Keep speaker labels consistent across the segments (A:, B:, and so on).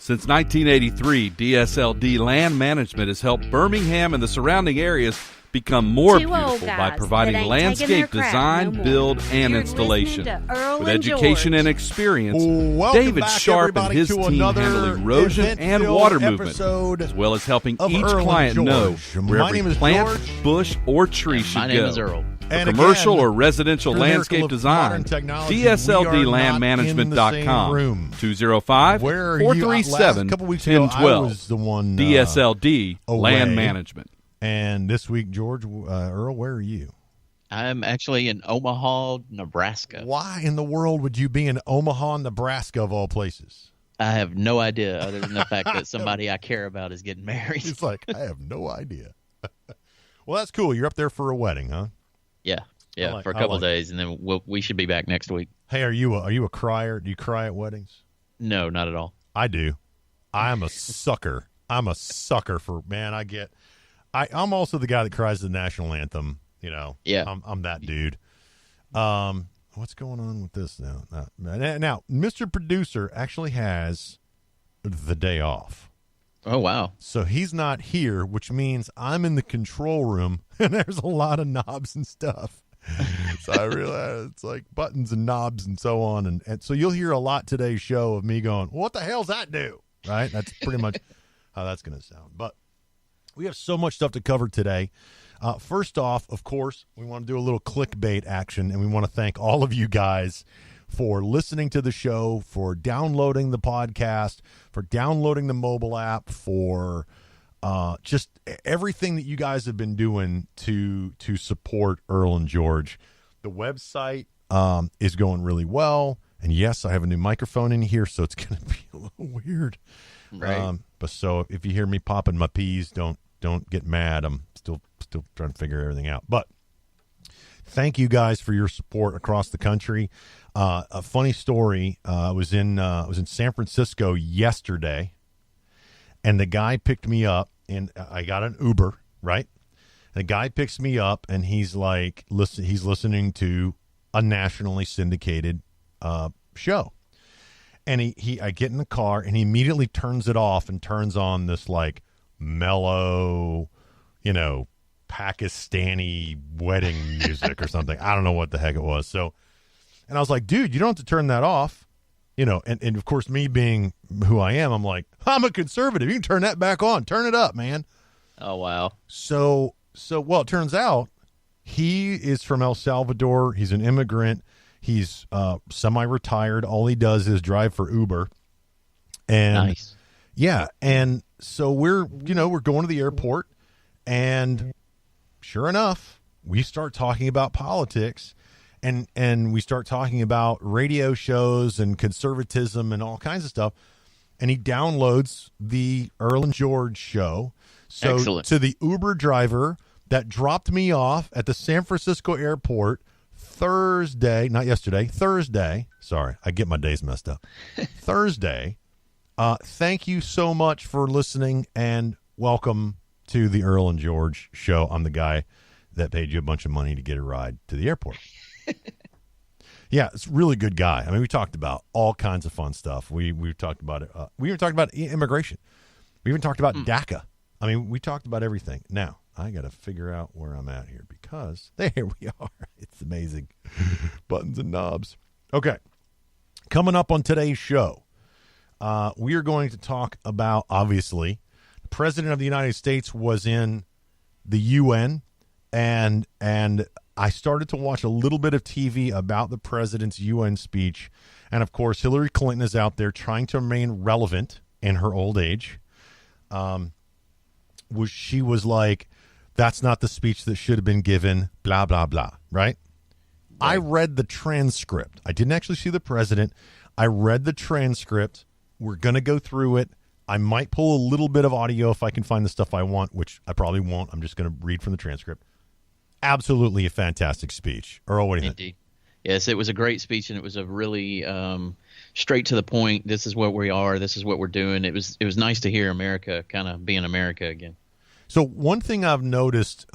A: Since 1983, DSLD Land Management has helped Birmingham and the surrounding areas become more beautiful by providing landscape design, build, and installation. With education and experience, David Sharp and his team handle erosion and water movement, as well as helping each client know where every plant, bush, or tree should go.
B: My name is Earl.
A: For commercial or residential landscape design, DSLDlandmanagement.com, 205-437-1012. DSLD Land Management.
C: And this week, George, Earl, where are you?
B: I'm actually in Omaha, Nebraska.
C: Why in the world would you be in Omaha, Nebraska, of all places?
B: I have no idea, other than the fact that somebody I care about is getting married.
C: It's like, I have no idea. Well, that's cool. You're up there for a wedding, huh?
B: Yeah, for a couple of days, and then we should be back next week.
C: Hey, are you a crier? Do you cry at weddings?
B: No, not at all.
C: I do. I'm a sucker. I'm a sucker for, man, I'm also the guy that cries the national anthem. You know,
B: yeah,
C: I'm that dude. What's going on with this now? Now, Mr. Producer actually has the day off.
B: Oh, wow.
C: So he's not here, which means I'm in the control room, and there's a lot of knobs and stuff. So I realize it's like buttons and knobs and so on. And so you'll hear a lot today's show of me going, what the hell's that do? Right? That's pretty much how that's going to sound. But we have so much stuff to cover today. First off, of course, we want to do a little clickbait action, and we want to thank all of you guys for listening to the show, for downloading the podcast, for downloading the mobile app, for just everything that you guys have been doing to support Earl and George. The website is going really well, and yes, I have a new microphone in here, so it's going to be a little weird.
B: Right.
C: But so if you hear me popping my peas, don't get mad. I'm still trying to figure everything out. But thank you guys for your support across the country. A funny story. I was in San Francisco yesterday, and the guy picked me up, and I got an Uber, right? And the guy picks me up, and he's like, he's listening to a nationally syndicated show. And I get in the car, and he immediately turns it off and turns on this like mellow, Pakistani wedding music or something. I don't know what the heck it was. So, and I was like, dude, you don't have to turn that off. And of course, me being who I am, I'm like, I'm a conservative. You can turn that back on. Turn it up, man.
B: Oh, wow.
C: So well, it turns out he is from El Salvador. He's an immigrant. He's semi-retired. All he does is drive for Uber. And
B: nice.
C: Yeah. And so we're going to the airport, and sure enough, we start talking about politics, and we start talking about radio shows and conservatism and all kinds of stuff. And he downloads the Earl and George show. So
B: excellent.
C: To the Uber driver that dropped me off at the San Francisco airport Thursday, not yesterday, Thursday. Sorry, I get my days messed up. Thursday. Thank you so much for listening, and welcome to the Earl and George show. I'm the guy that paid you a bunch of money to get a ride to the airport. Yeah, it's a really good guy. I mean, we talked about all kinds of fun stuff. We talked about it. We even talked about immigration. We even talked about DACA. I mean, we talked about everything. Now, I got to figure out where I'm at here, because there we are. It's amazing. Buttons and knobs. Okay. Coming up on today's show, we are going to talk about, obviously, the President of the United States was in the UN, and I started to watch a little bit of TV about the president's UN speech. And, of course, Hillary Clinton is out there trying to remain relevant in her old age. She was like, that's not the speech that should have been given, blah, blah, blah, right? I read the transcript. I didn't actually see the president. I read the transcript. We're going to go through it. I might pull a little bit of audio if I can find the stuff I want, which I probably won't. I'm just going to read from the transcript. Absolutely a fantastic speech. Earl, what do you think?
B: Yes, it was a great speech, and it was a really straight to the point. This is what we are. This is what we're doing. It was nice to hear America kind of being America again.
C: So one thing I've noticed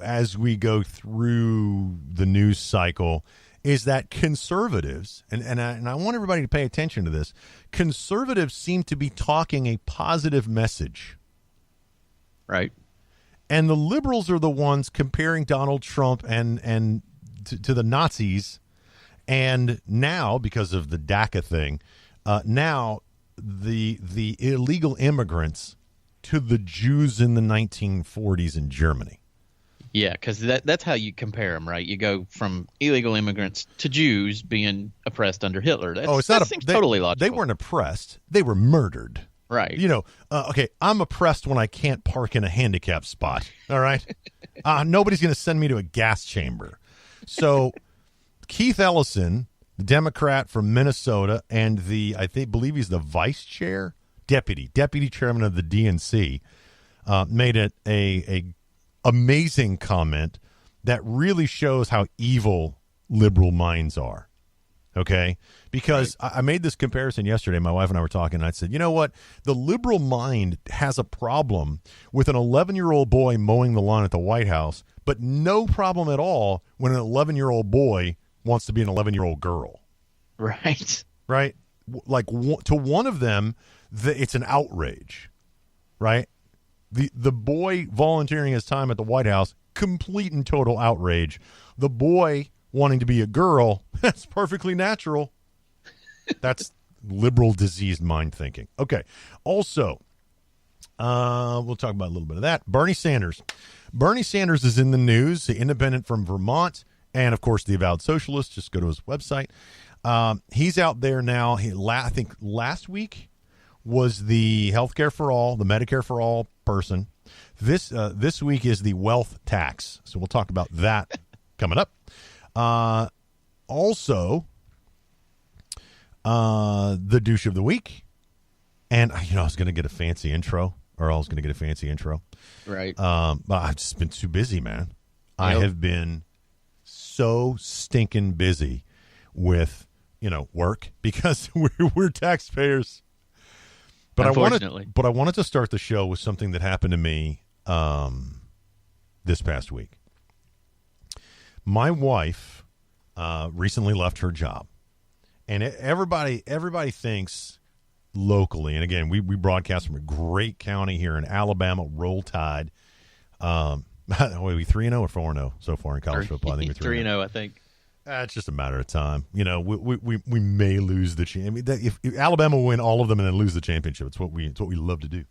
C: as we go through the news cycle is that conservatives, and I want everybody to pay attention to this, conservatives seem to be talking a positive message.
B: Right.
C: And the liberals are the ones comparing Donald Trump and to the Nazis. And now, because of the DACA thing, now the illegal immigrants to the Jews in the 1940s in Germany.
B: Yeah, because that's how you compare them, right? You go from illegal immigrants to Jews being oppressed under Hitler. That seems totally logical.
C: They weren't oppressed. They were murdered.
B: Right.
C: You know, okay, I'm oppressed when I can't park in a handicapped spot. All right? Nobody's going to send me to a gas chamber. So Keith Ellison, the Democrat from Minnesota, and I believe he's the vice chair, deputy chairman of the DNC, made it a amazing comment that really shows how evil liberal minds are. Okay? Because I made this comparison yesterday. My wife and I were talking, and I said, you know what? The liberal mind has a problem with an 11-year-old boy mowing the lawn at the White House, but no problem at all when an 11-year-old boy wants to be an 11-year-old girl.
B: Right.
C: Right? Like, to one of them, it's an outrage. Right? The boy volunteering his time at the White House, complete and total outrage. The boy wanting to be a girl, that's perfectly natural. That's liberal diseased mind thinking. Okay. Also, we'll talk about a little bit of that. Bernie Sanders. Bernie Sanders is in the news, the independent from Vermont, and, of course, the avowed socialist. Just go to his website. He's out there now. I think last week was the healthcare for all, the Medicare for all person. This week is the wealth tax. So we'll talk about that coming up. Also, the douche of the week. And, I was going to get a fancy intro. Earl was going to get a fancy intro.
B: Right.
C: But I've just been too busy, man. Yep. I have been so stinking busy with, work because we're taxpayers. But
B: unfortunately.
C: I wanted to start the show with something that happened to me this past week. My wife recently left her job, and everybody thinks locally. And again, we broadcast from a great county here in Alabama. Roll Tide. We 3-0 or 4-0 so far in college football. I think we're
B: 3-0. I think.
C: It's just a matter of time. We may lose the championship. If Alabama will win all of them and then lose the championship, it's what we love to do.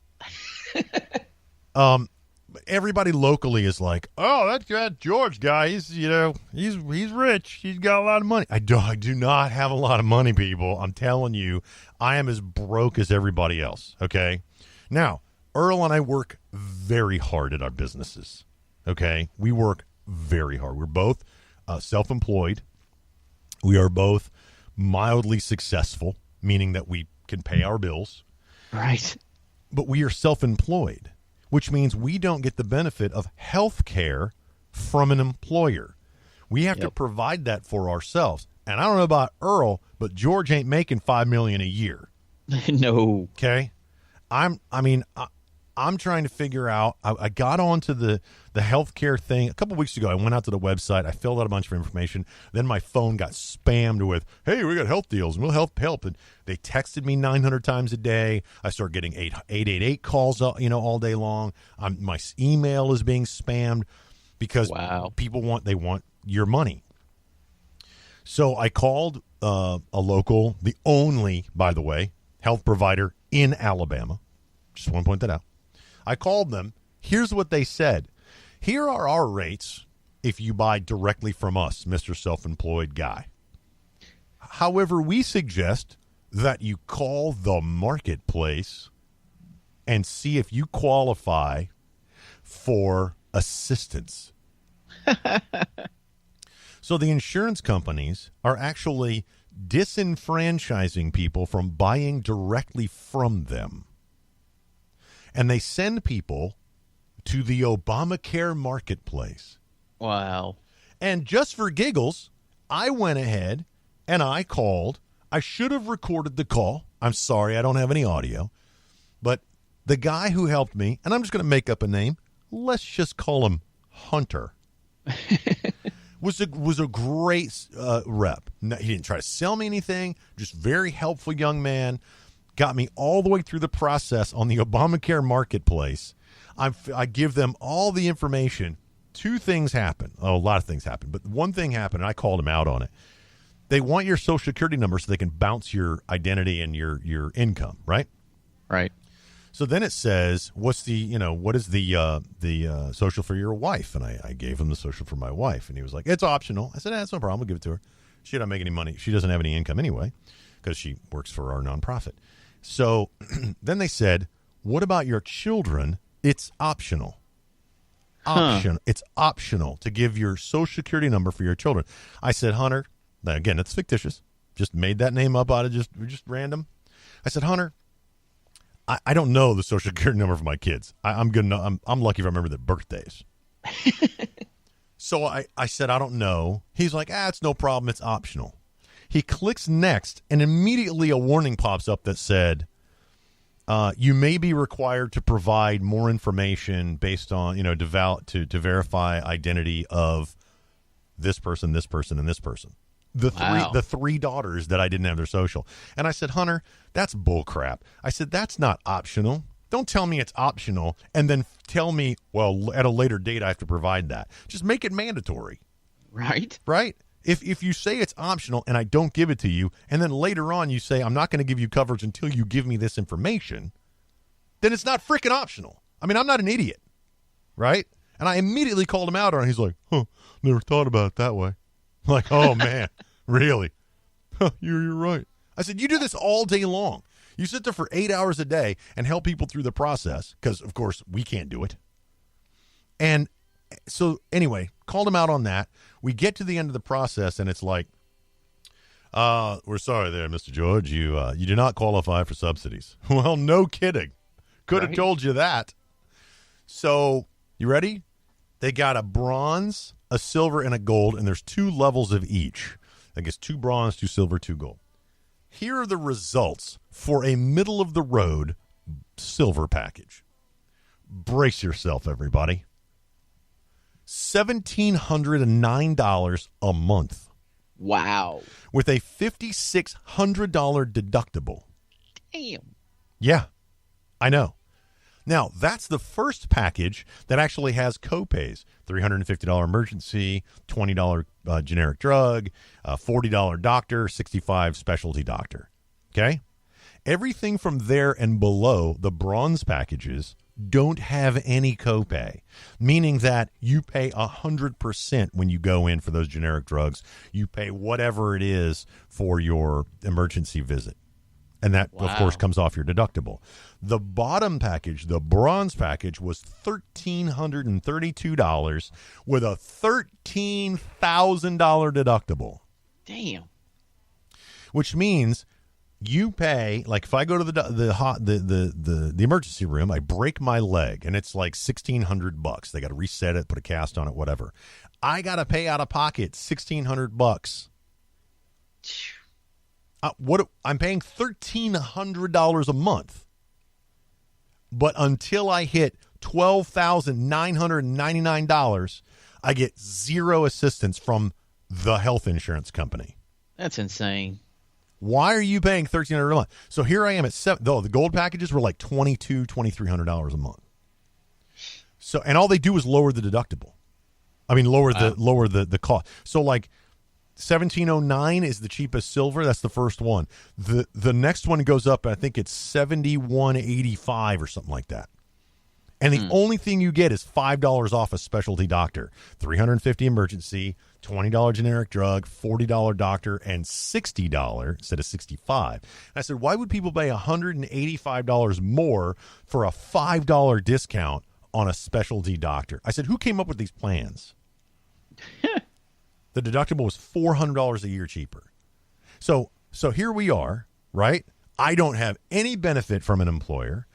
C: Everybody locally is like, oh, that George guy, he's rich. He's got a lot of money. I do not have a lot of money, people. I'm telling you, I am as broke as everybody else. Okay. Now, Earl and I work very hard at our businesses. Okay. We work very hard. We're both self-employed. We are both mildly successful, meaning that we can pay our bills.
B: Right.
C: But we are self-employed, which means we don't get the benefit of health care from an employer. We have to provide that for ourselves. And I don't know about Earl, but George ain't making $5 million a year.
B: No.
C: Okay. I'm trying to figure out. I got onto the healthcare thing a couple weeks ago. I went out to the website. I filled out a bunch of information. Then my phone got spammed with, "Hey, we got health deals and we'll help." And they texted me 900 times a day. I start getting 888 calls, all day long. My email is being spammed because people want your money. So I called a local, the only, by the way, health provider in Alabama. Just want to point that out. I called them. Here's what they said. Here are our rates if you buy directly from us, Mr. Self-Employed Guy. However, we suggest that you call the marketplace and see if you qualify for assistance. So the insurance companies are actually disenfranchising people from buying directly from them. And they send people to the Obamacare marketplace.
B: Wow.
C: And just for giggles, I went ahead and I called. I should have recorded the call. I'm sorry, I don't have any audio. But the guy who helped me, and I'm just going to make up a name. Let's just call him Hunter. Was a great rep. No, he didn't try to sell me anything. Just very helpful young man. Got me all the way through the process on the Obamacare marketplace. I give them all the information. Two things happen. Oh, a lot of things happen. But one thing happened, and I called him out on it. They want your Social Security number so they can bounce your identity and your income, right?
B: Right.
C: So then it says, what is the social for your wife? And I gave him the social for my wife. And he was like, it's optional. I said, that's no problem. I'll give it to her. She doesn't make any money. She doesn't have any income anyway because she works for our nonprofit. So then they said, what about your children? It's optional. It's optional to give your Social Security number for your children. I said, Hunter, again, it's fictitious. Just made that name up out of just random. I said, Hunter, I don't know the Social Security number for my kids. I'm good enough. I'm lucky if I remember their birthdays. So I said, I don't know. He's like, it's no problem. It's optional. He clicks next, and immediately a warning pops up that said, you may be required to provide more information based on, to verify identity of this person, this person, and this person. The three daughters that I didn't have their social. And I said, Hunter, that's bullcrap. I said, that's not optional. Don't tell me it's optional and then tell me, well, at a later date I have to provide that. Just make it mandatory.
B: Right.
C: Right? If you say it's optional and I don't give it to you, and then later on you say, I'm not going to give you coverage until you give me this information, then it's not freaking optional. I mean, I'm not an idiot. Right? And I immediately called him out on it. He's like, never thought about it that way. I'm like, oh, man, really? You're right. I said, you do this all day long. You sit there for 8 hours a day and help people through the process because, of course, we can't do it. And so, anyway, called him out on that. We get to the end of the process, and it's like, we're sorry there, Mr. George. You do not qualify for subsidies. Well, no kidding. Could have told you that. So, you ready? They got a bronze, a silver, and a gold, and there's 2 levels of each. I guess 2 bronze, 2 silver, 2 gold. Here are the results for a middle-of-the-road silver package. Brace yourself, everybody. $1,709 a month.
B: Wow.
C: With a $5,600 deductible.
B: Damn.
C: Yeah, I know. Now, that's the first package that actually has copays. $350 emergency, $20 generic drug, $40 doctor, $65 specialty doctor. Okay? Everything from there and below, the bronze packages, don't have any copay, meaning that you pay 100% when you go in for those generic drugs. You pay whatever it is for your emergency visit. And that, of course, comes off your deductible. The bottom package, the bronze package, was $1,332 with a $13,000 deductible.
B: Damn.
C: Which means you pay, like if I go to the emergency room, I break my leg, and it's like $1,600. They got to reset it, put a cast on it, whatever. I got to pay out of pocket $1,600. I'm paying $1,300 a month, but until I hit $12,999, I get zero assistance from the health insurance company.
B: That's insane.
C: Why are you paying $1,300 a month? So here I am at $7. Though the gold packages were like $2,300 a month. So, and all they do is lower the deductible. I mean, lower the cost. So like, $1,709 is the cheapest silver. That's the first one. The next one goes up, I think it's $7,185 or something like that. And the only thing you get is $5 off a specialty doctor, $350 emergency, $20 generic drug, $40 doctor, and $60 instead of $65. And I said, why would people pay $185 more for a $5 discount on a specialty doctor? I said, who came up with these plans? The deductible was $400 a year cheaper. So here we are, right? I don't have any benefit from an employer.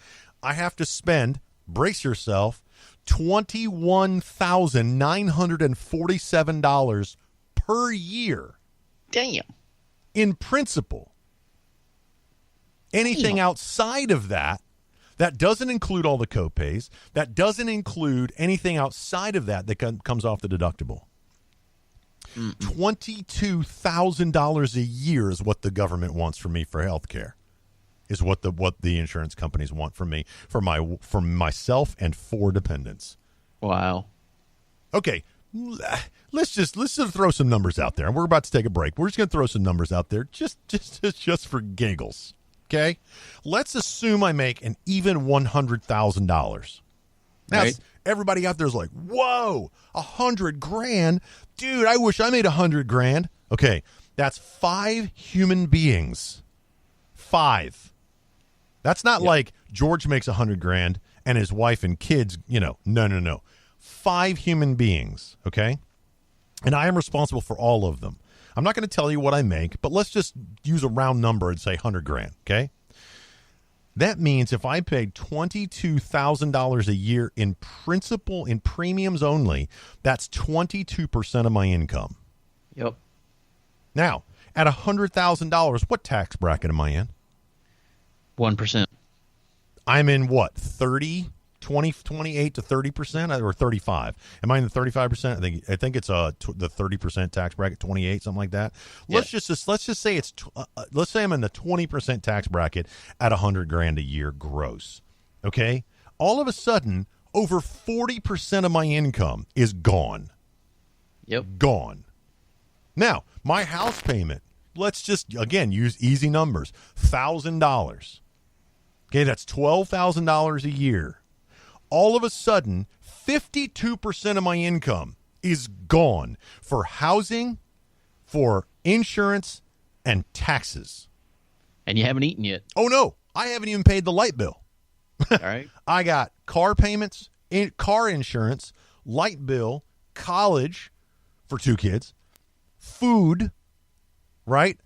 C: I have to spend, brace yourself, $21,947 per year.
B: Damn.
C: In principle. Anything outside of that doesn't include all the copays. That doesn't include anything outside of that comes off the deductible. $22,000 a year is what the government wants from me for health care. Is what the insurance companies want from me for myself and 4 dependents.
B: Wow.
C: Okay, let's just throw some numbers out there, and we're about to take a break. We're just going to throw some numbers out there, just for giggles. Okay, let's assume I make an even $100,000. Now,
B: right.
C: Everybody out there is like, "Whoa, $100,000, dude! I wish I made $100,000." Okay, that's 5 human beings. 5. That's not like George makes $100,000 and his wife and kids. No. 5 human beings. Okay, and I am responsible for all of them. I'm not going to tell you what I make, but let's just use a round number and say $100,000. Okay, that means if I paid $22,000 a year in principal in premiums only, that's 22% of my income.
B: Yep. Now,
C: at $100,000, what tax bracket am I in?
B: 1%.
C: I'm in what? 28 to 30% or 35? Am I in the 35%? I think it's the 30% tax bracket, 28, something like that. Let's just say let's say I'm in the 20% tax bracket at $100,000 a year gross. Okay? All of a sudden, over 40% of my income is gone.
B: Yep.
C: Gone. Now, my house payment, let's just, again, use easy numbers. $1,000. Okay, that's $12,000 a year. All of a sudden, 52% of my income is gone for housing, for insurance, and taxes.
B: And you haven't eaten yet.
C: Oh, no. I haven't even paid the light bill.
B: All right.
C: I got car payments, car insurance, light bill, college for 2 kids, food, right?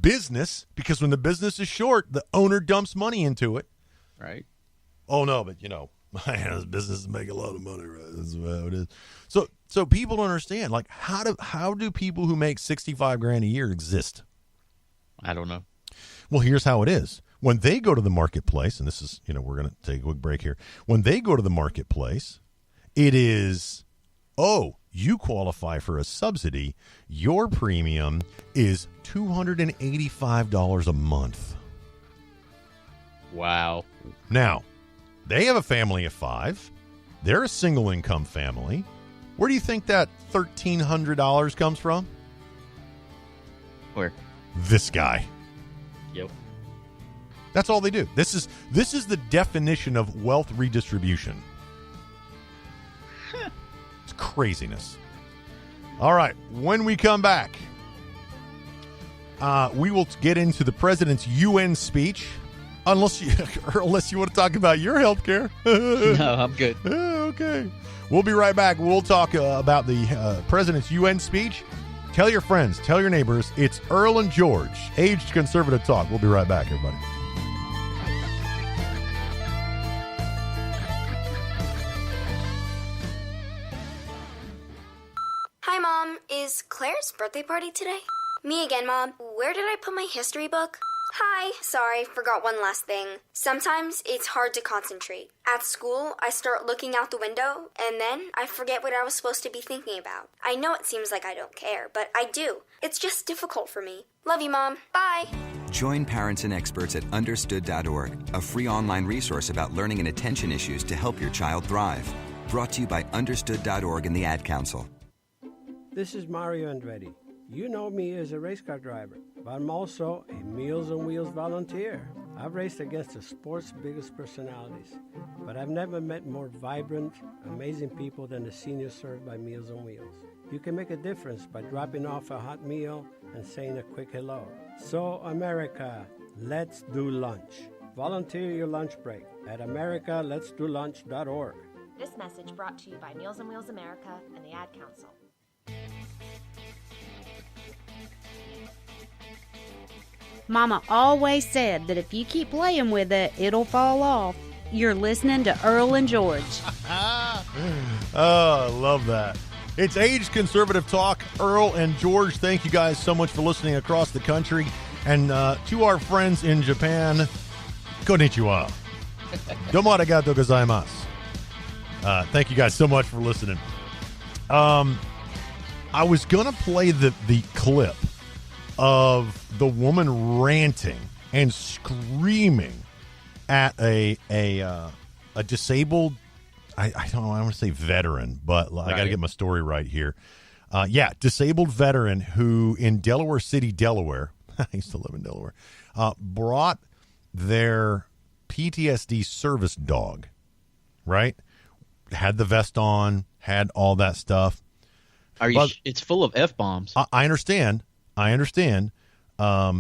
C: Business, because when the business is short, the owner dumps money into it.
B: Right.
C: Oh, no, but, this business is making a lot of money, right? That's how it is. So people don't understand, like, how do people who make $65,000 a year exist?
B: I don't know.
C: Well, here's how it is. When they go to the marketplace, and this is, we're going to take a quick break here. When they go to the marketplace, it is, you qualify for a subsidy. Your premium is $285 a month.
B: Wow.
C: Now, they have a family of 5. They're a single income family. Where do you think that $1,300 comes from?
B: Where?
C: This guy.
B: Yep.
C: That's all they do. This is the definition of wealth redistribution. It's craziness. All right, when we come back, we will get into the president's UN speech. Unless you want to talk about your health care.
B: No, I'm good.
C: Okay. We'll be right back. We'll talk about the president's UN speech. Tell your friends. Tell your neighbors. It's Earl and George. Aged Conservative Talk. We'll be right back, everybody.
D: Hi, Mom. Is Claire's birthday party today? Me again, Mom. Where did I put my history book? Hi. Sorry, forgot one last thing. Sometimes it's hard to concentrate. At school, I start looking out the window, and then I forget what I was supposed to be thinking about. I know it seems like I don't care, but I do. It's just difficult for me. Love you, Mom. Bye.
E: Join parents and experts at Understood.org, a free online resource about learning and attention issues to help your child thrive. Brought to you by Understood.org and the Ad Council.
F: This is Mario Andretti. You know me as a race car driver, but I'm also a Meals on Wheels volunteer. I've raced against the sport's biggest personalities, but I've never met more vibrant, amazing people than the seniors served by Meals on Wheels. You can make a difference by dropping off a hot meal and saying a quick hello. So, America, let's do lunch. Volunteer your lunch break at americaletsdolunch.org.
G: This message brought to you by Meals on Wheels America and the Ad Council.
H: Mama always said that if you keep playing with it, it'll fall off. You're listening to Earl and George.
C: Oh, I love that. It's Aged Conservative Talk. Earl and George, thank you guys so much for listening across the country. And to our friends in Japan, konnichiwa. Domo arigatou gozaimasu. Thank you guys so much for listening. I was going to play the clip of the woman ranting and screaming at a disabled, I don't know, I want to say veteran, but I got to get my story right here. Disabled veteran who in Delaware City, Delaware, I used to live in Delaware, brought their PTSD service dog, right? Had the vest on, had all that stuff.
B: It's full of F-bombs.
C: I understand. But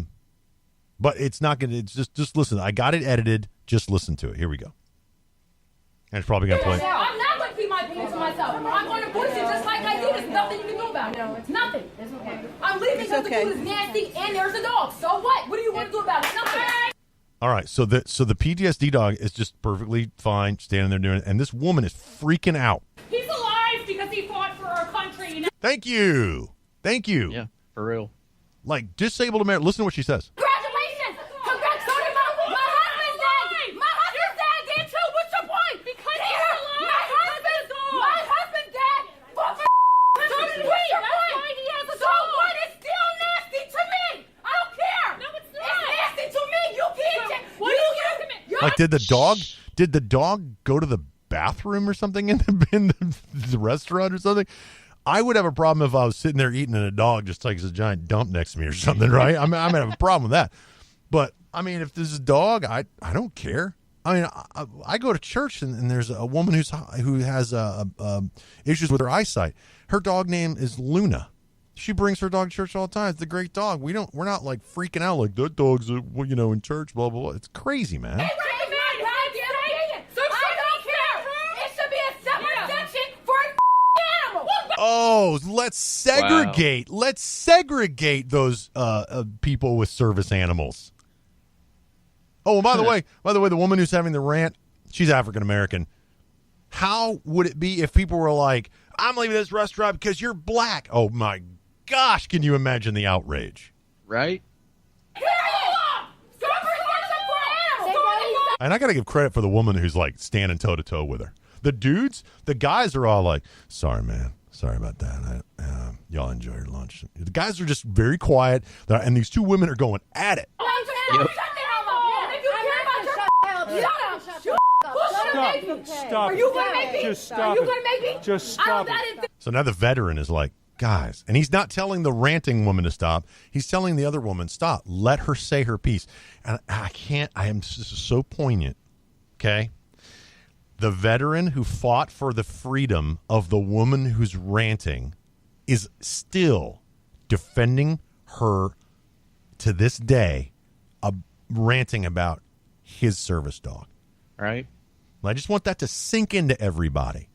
C: it's not going to, it's just listen. I got it edited. Just listen to it. Here we go. And it's probably going to play.
I: I'm not going to keep my opinion to myself. I'm going to voice it just like I did. There's nothing you can do about it. No, it's nothing. It's okay. I'm leaving because the food is nasty and there's a dog. So what? What do you want to do about it? Nothing.
C: All right. So the PTSD dog is just perfectly fine standing there doing it. And this woman is freaking out.
I: He's alive because he fought for our country. You know?
C: Thank you.
B: Yeah, for real.
C: Like disabled America. Listen to what she says.
I: Congratulations! Congrats! So did my husband's dad! My husband's dad did too! What's your point? Because he's alive! My husband's dad fought for so did we! That's why he has a dog! So what? It's still nasty to me! I don't care! No, it's not! It's nasty to me! You can't...
C: Like did the dog go to the bathroom or something in the restaurant or something? I would have a problem if I was sitting there eating and a dog just takes a giant dump next to me or something, right? I'm gonna have a problem with that. But I mean, if there's a dog, I don't care. I mean, I go to church and there's a woman who has issues with her eyesight. Her dog name is Luna. She brings her dog to church all the time. It's a great dog. We're not like freaking out like that dog's in church. Blah blah blah. It's crazy, man. Oh, let's segregate. Wow. Let's segregate those people with service animals. Oh, by the way, the woman who's having the rant, she's African American. How would it be if people were like, "I'm leaving this restaurant because you're black"? Oh my gosh, can you imagine the outrage?
B: Right?
C: And I got to give credit for the woman who's like standing toe to toe with her. The guys are all like, "Sorry, man. Sorry about that. Y'all enjoy your lunch." The guys are just very quiet, and these two women are going at it.
B: Yep.
I: Stop. Are you going to make me?
F: Just stop.
I: Are you going to make me?
F: Just stop it.
C: So now the veteran is like, guys, and he's not telling the ranting woman to stop. He's telling the other woman, stop. Let her say her piece. And I am this is so poignant. Okay. The veteran who fought for the freedom of the woman who's ranting is still defending her to this day, ranting about his service dog.
B: Right.
C: I just want that to sink into everybody.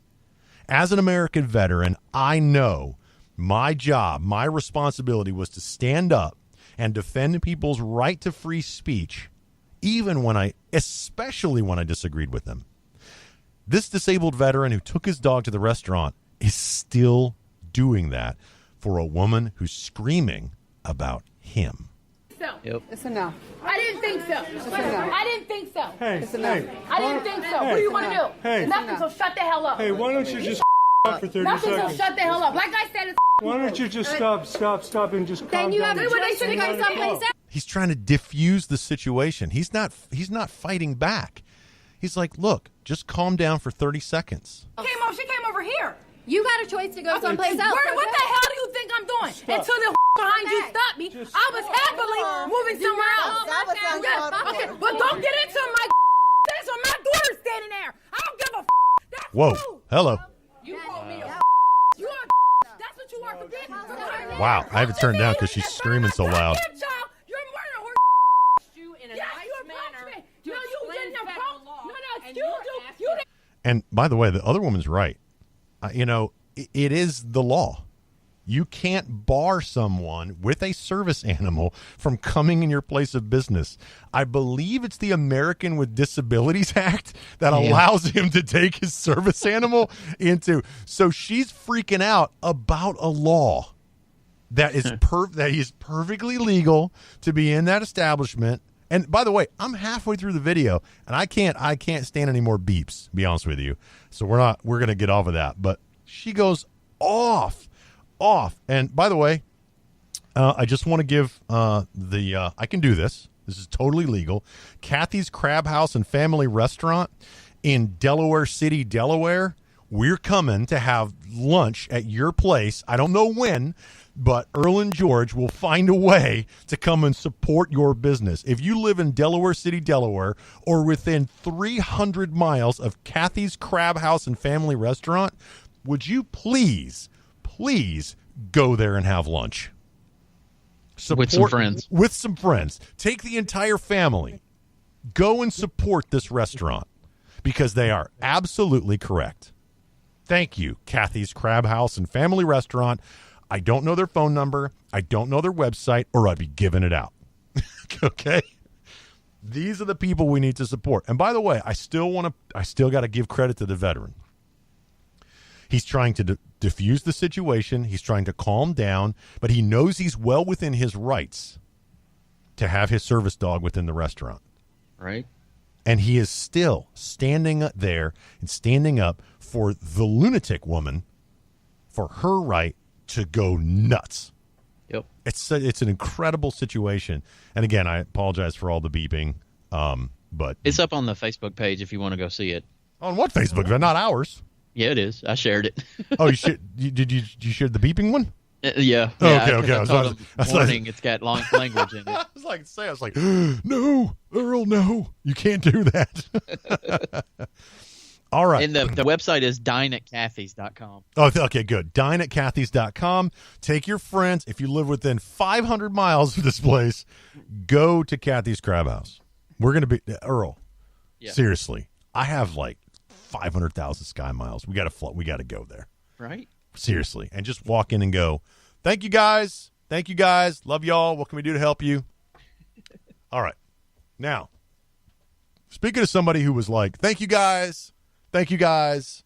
C: As an American veteran, I know my job, my responsibility was to stand up and defend people's right to free speech, especially when I disagreed with them. This disabled veteran who took his dog to the restaurant is still doing that for a woman who's screaming about him.
B: Yep.
I: It's enough. I didn't think so. I didn't think so.
F: Hey,
I: it's enough.
F: hey.
I: I didn't think so. What do you want to do?
F: Hey.
I: Nothing, so shut the hell up.
F: Hey, why don't you just up for 30
I: Nothing,
F: seconds?
I: so shut the hell up. Like I said, it's
F: Why don't you just stop and just calm down?
I: Then you have a choice to go someplace else.
C: He's trying to diffuse the situation. He's not fighting back. He's like, look, just calm down for 30 seconds.
I: She came over here.
G: You got a choice to go someplace else.
I: What the hell do you think I'm doing? Until the behind you stopped me, I was happily moving somewhere else. Okay, but don't get into my face when my daughter's standing there. I don't give a That's
C: Whoa,
I: rude.
C: hello.
I: You called me a You are That's what you are to be.
C: Wow, I have it turned down because she's screaming so loud.
I: You're murdering you in a nice manner. No, you didn't approach. No, you.
C: And by the way, the other woman's right. It is the law. You can't bar someone with a service animal from coming in your place of business. I believe it's the American with Disabilities Act that allows him to take his service animal into. So she's freaking out about a law that is that is perfectly legal to be in that establishment. And by the way, I'm halfway through the video and I can't stand any more beeps, to be honest with you. So we're going to get off of that. But she goes off off. And by the way, I just want to give I can do this. This is totally legal. Kathy's Crab House and Family Restaurant in Delaware City, Delaware. We're coming to have lunch at your place. I don't know when, but Earl and George will find a way to come and support your business. If you live in Delaware City, Delaware, or within 300 miles of Kathy's Crab House and Family Restaurant, would you please go there and have lunch?
B: With some friends.
C: With some friends. Take the entire family. Go and support this restaurant because they are absolutely correct. Thank you, Kathy's Crab House and Family Restaurant. I don't know their phone number. I don't know their website, or I'd be giving it out. Okay? These are the people we need to support. And by the way, I still got to give credit to the veteran. He's trying to diffuse the situation. He's trying to calm down, but he knows he's well within his rights to have his service dog within the restaurant.
B: Right.
C: And he is still standing up there and standing up for the lunatic woman, for her right to go nuts.
B: Yep.
C: It's an incredible situation. And again, I apologize for all the beeping, but
B: it's up on the Facebook page if you want to go see it.
C: On what Facebook? Not ours.
B: Yeah, it is. I shared it.
C: Oh, did you share the beeping one?
B: Yeah.
C: Oh, okay.
B: I told him, warning, it's got language in it.
C: I was like, no, Earl, no, you can't do that. All right.
B: And the website is dineatcathys.com.
C: Oh, okay, good. Dineatcathys.com. Take your friends. If you live within 500 miles of this place, go to Kathy's Crab House. We're going to be, Earl, seriously, I have like 500,000 sky miles. We got to go there.
B: Right.
C: Seriously. And just walk in and go, thank you guys. Thank you guys. Love y'all. What can we do to help you? All right. Now, speaking of somebody who was like, thank you guys. Thank you guys.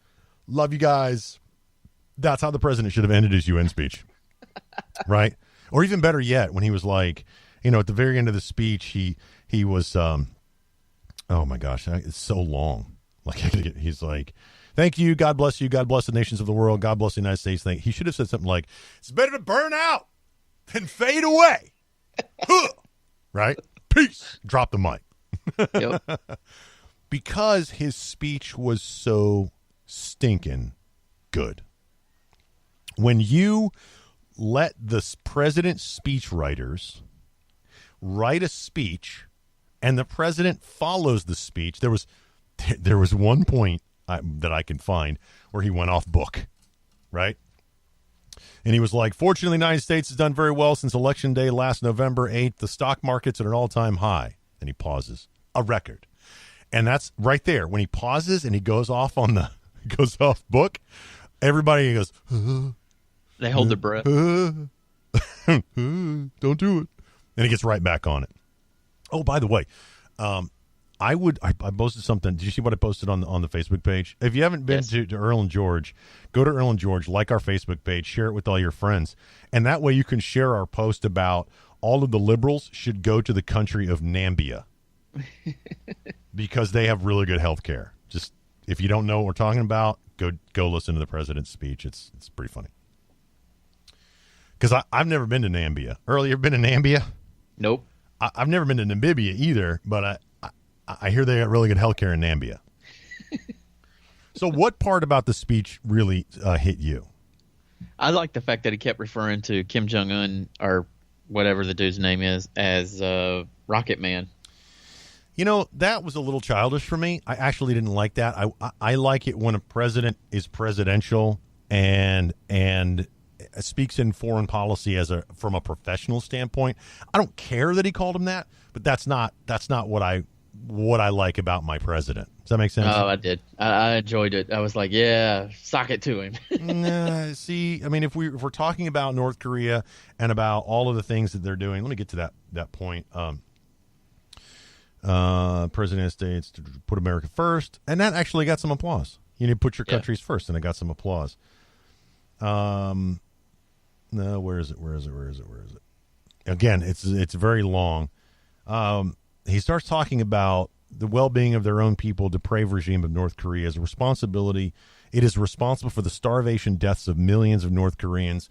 C: Love you guys. That's how the president should have ended his UN speech. Right? Or even better yet, when he was like, at the very end of the speech, he was, oh my gosh, it's so long. Like, he's like, thank you. God bless you. God bless the nations of the world. God bless the United States. He should have said something like, it's better to burn out than fade away. Right? Peace. Drop the mic.
B: Yep.
C: Because his speech was so stinking good. When you let the president's speech writers write a speech and the president follows the speech, there was one point that I can find where he went off book, right? And he was like, fortunately, the United States has done very well since Election Day last November 8th. The stock market's at an all-time high. And he pauses. A record. And that's right there. When he pauses and he goes off book, everybody goes,
B: they hold their breath.
C: Don't do it. And he gets right back on it. Oh, by the way, I posted something. Did you see what I posted on the Facebook page? If you haven't been to Earl and George, go to Earl and George, like our Facebook page, share it with all your friends. And that way you can share our post about all of the liberals should go to the country of Nambia because they have really good health care. Just if you don't know what we're talking about, go listen to the president's speech. It's pretty funny. Because I've never been to Nambia. Earl, you ever been to Nambia?
B: Nope.
C: I've never been to Namibia either, but I hear they got really good health care in Nambia. So what part about the speech really hit you?
B: I like the fact that he kept referring to Kim Jong-un, or whatever the dude's name is, as Rocket Man.
C: That was a little childish for me. I actually didn't like that. I like it when a president is presidential and speaks in foreign policy from a professional standpoint. I don't care that he called him that, but that's not what I like about my president. Does that make sense?
B: Oh, I did. I enjoyed it. I was like, yeah, sock it to him.
C: See, I mean, if we're talking about North Korea and about all of the things that they're doing, let me get to that point. President of the United States to put America first, and that actually got some applause. You need to put your countries first, and it got some applause. No, where is it? Again, it's very long. He starts talking about the well-being of their own people. Depraved regime of North Korea is a responsibility. It is responsible for the starvation deaths of millions of North Koreans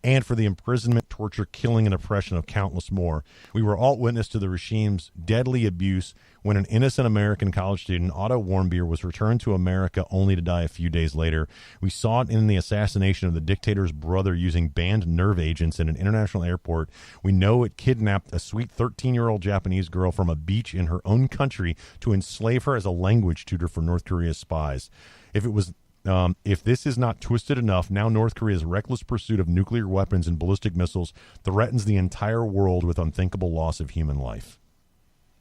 C: and for the imprisonment, torture, killing, and oppression of countless more. We were all witness to the regime's deadly abuse when an innocent American college student, Otto Warmbier, was returned to America only to die a few days later. We saw it in the assassination of the dictator's brother using banned nerve agents in an international airport. We know it kidnapped a sweet 13-year-old Japanese girl from a beach in her own country to enslave her as a language tutor for North Korea's spies. If this is not twisted enough, now North Korea's reckless pursuit of nuclear weapons and ballistic missiles threatens the entire world with unthinkable loss of human life.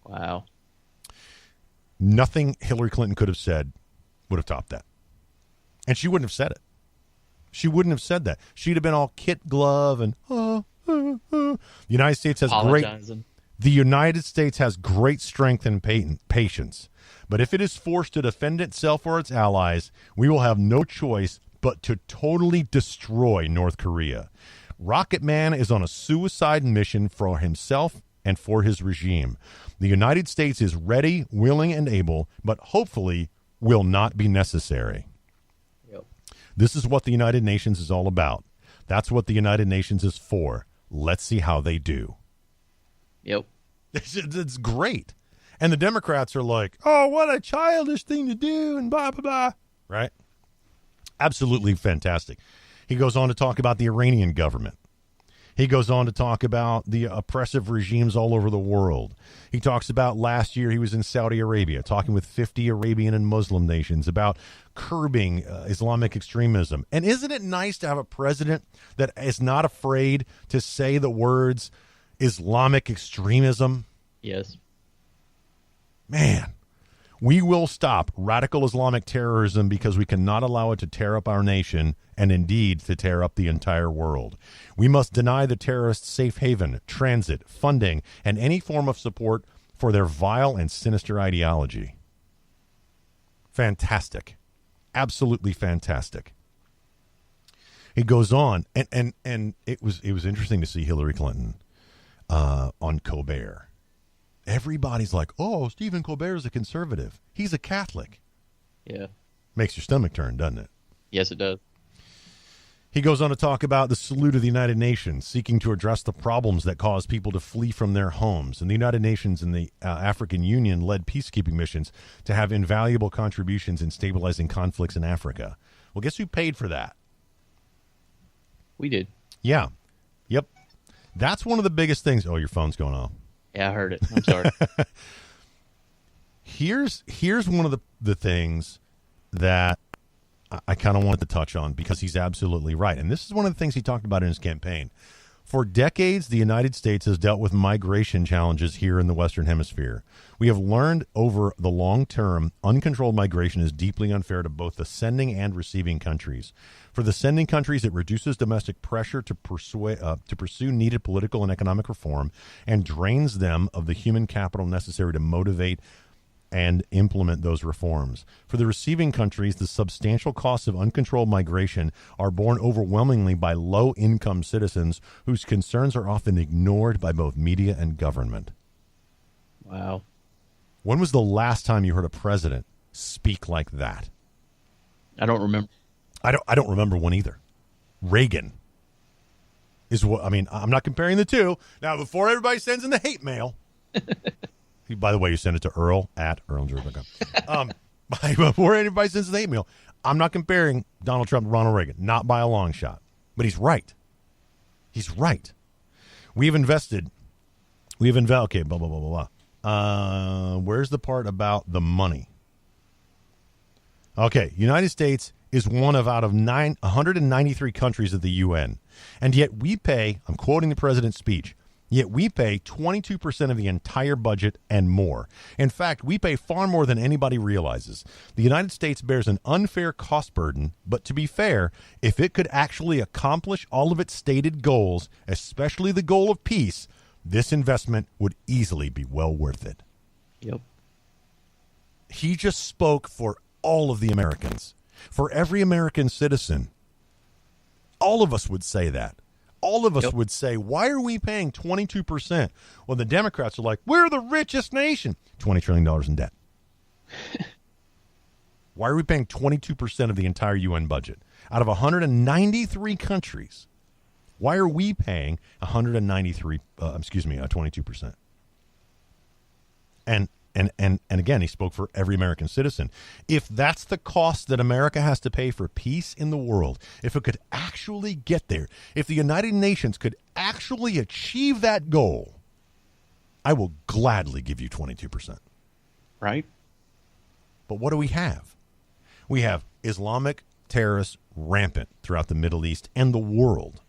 B: Wow.
C: Nothing Hillary Clinton could have said would have topped that. And she wouldn't have said it. She wouldn't have said that. She'd have been all kit glove and The United States has The United States has great strength and patience. But if it is forced to defend itself or its allies, we will have no choice but to totally destroy North Korea. Rocket Man is on a suicide mission for himself and for his regime. The United States is ready, willing, and able, but hopefully will not be necessary.
B: Yep.
C: This is what the United Nations is all about. That's what the United Nations is for. Let's see how they do.
B: Yep.
C: It's great. And the Democrats are like, oh, what a childish thing to do, and blah, blah, blah. Right? Absolutely fantastic. He goes on to talk about the Iranian government. He goes on to talk about the oppressive regimes all over the world. He talks about last year he was in Saudi Arabia talking with 50 Arabian and Muslim nations about curbing Islamic extremism. And isn't it nice to have a president that is not afraid to say the words Islamic extremism?
B: Yes.
C: Man, we will stop radical Islamic terrorism because we cannot allow it to tear up our nation and indeed to tear up the entire world. We must deny the terrorists safe haven, transit, funding, and any form of support for their vile and sinister ideology. Fantastic. Absolutely fantastic. He goes on, and it was interesting to see Hillary Clinton on Colbert. Everybody's like, oh, Stephen Colbert is a conservative. He's a Catholic.
B: Yeah.
C: Makes your stomach turn, doesn't it?
B: Yes, it does.
C: He goes on to talk about the salute of the United Nations, seeking to address the problems that cause people to flee from their homes. And the United Nations and the African Union led peacekeeping missions to have invaluable contributions in stabilizing conflicts in Africa. Well, guess who paid for that?
B: We did.
C: Yeah. Yep. That's one of the biggest things. Oh, your phone's going off.
B: Yeah, I heard it. I'm sorry.
C: Here's one of the things that I kind of wanted to touch on because he's absolutely right. And this is one of the things he talked about in his campaign. For decades, the United States has dealt with migration challenges here in the Western Hemisphere. We have learned over the long term, uncontrolled migration is deeply unfair to both the sending and receiving countries. For the sending countries, it reduces domestic pressure to pursue needed political and economic reform and drains them of the human capital necessary to motivate and implement those reforms. For the receiving countries, the substantial costs of uncontrolled migration are borne overwhelmingly by low-income citizens whose concerns are often ignored by both media and government.
B: Wow.
C: When was the last time you heard a president speak like that?
B: I don't remember.
C: I don't remember one either. Reagan is what, I mean, I'm not comparing the two. Now, before everybody sends in the hate mail, by the way, you send it to Earl at earlandrew.com. Before anybody sends the hate mail, I'm not comparing Donald Trump to Ronald Reagan, not by a long shot. But he's right. He's right. Okay, blah, blah, blah, blah, blah. Where's the part about the money? Okay, United States is one of out of 193 countries of the UN. And yet we pay, I'm quoting the president's speech, yet we pay 22% of the entire budget and more. In fact, we pay far more than anybody realizes. The United States bears an unfair cost burden, but to be fair, if it could actually accomplish all of its stated goals, especially the goal of peace, this investment would easily be well worth it.
B: Yep.
C: He just spoke for all of the Americans, for every American citizen. All of us would say that. All of us would say, why are we paying 22%? Well, the Democrats are like, we're the richest nation. $20 trillion in debt. Why are we paying 22% of the entire UN budget? Out of 193 countries, Why are we paying 22%? And again, he spoke for every American citizen. If that's the cost that America has to pay for peace in the world, if it could actually get there, if the United Nations could actually achieve that goal, I will gladly give you 22%.
B: Right.
C: But what do we have? We have Islamic terrorists rampant throughout the Middle East and the world.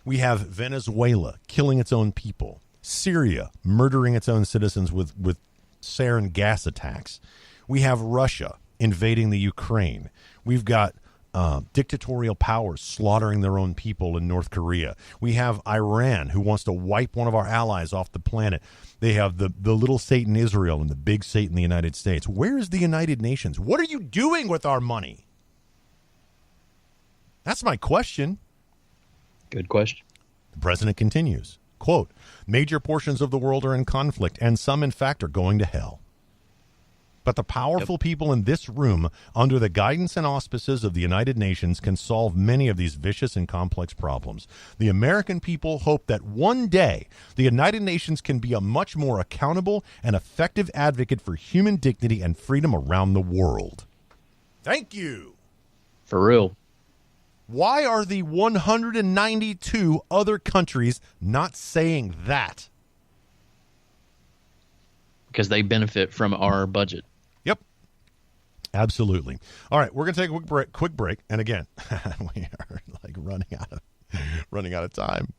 C: We have Venezuela killing its own people, Syria murdering its own citizens with sarin gas attacks. We have Russia invading the Ukraine. We've got dictatorial powers slaughtering their own people in North Korea. We have Iran, who wants to wipe one of our allies off the planet. They have the little Satan Israel and the big Satan the United States. Where is the United Nations? What are you doing with our money? That's my question.
B: Good question.
C: The president continues, quote, major portions of the world are in conflict, and some, in fact, are going to hell. But the powerful people in this room, under the guidance and auspices of the United Nations, can solve many of these vicious and complex problems. The American people hope that one day the United Nations can be a much more accountable and effective advocate for human dignity and freedom around the world. Thank you.
B: For real.
C: Why are the 192 other countries not saying that?
B: Because they benefit from our budget.
C: Yep. Absolutely. All right, we're going to take a quick break. And again, we are like running out of time.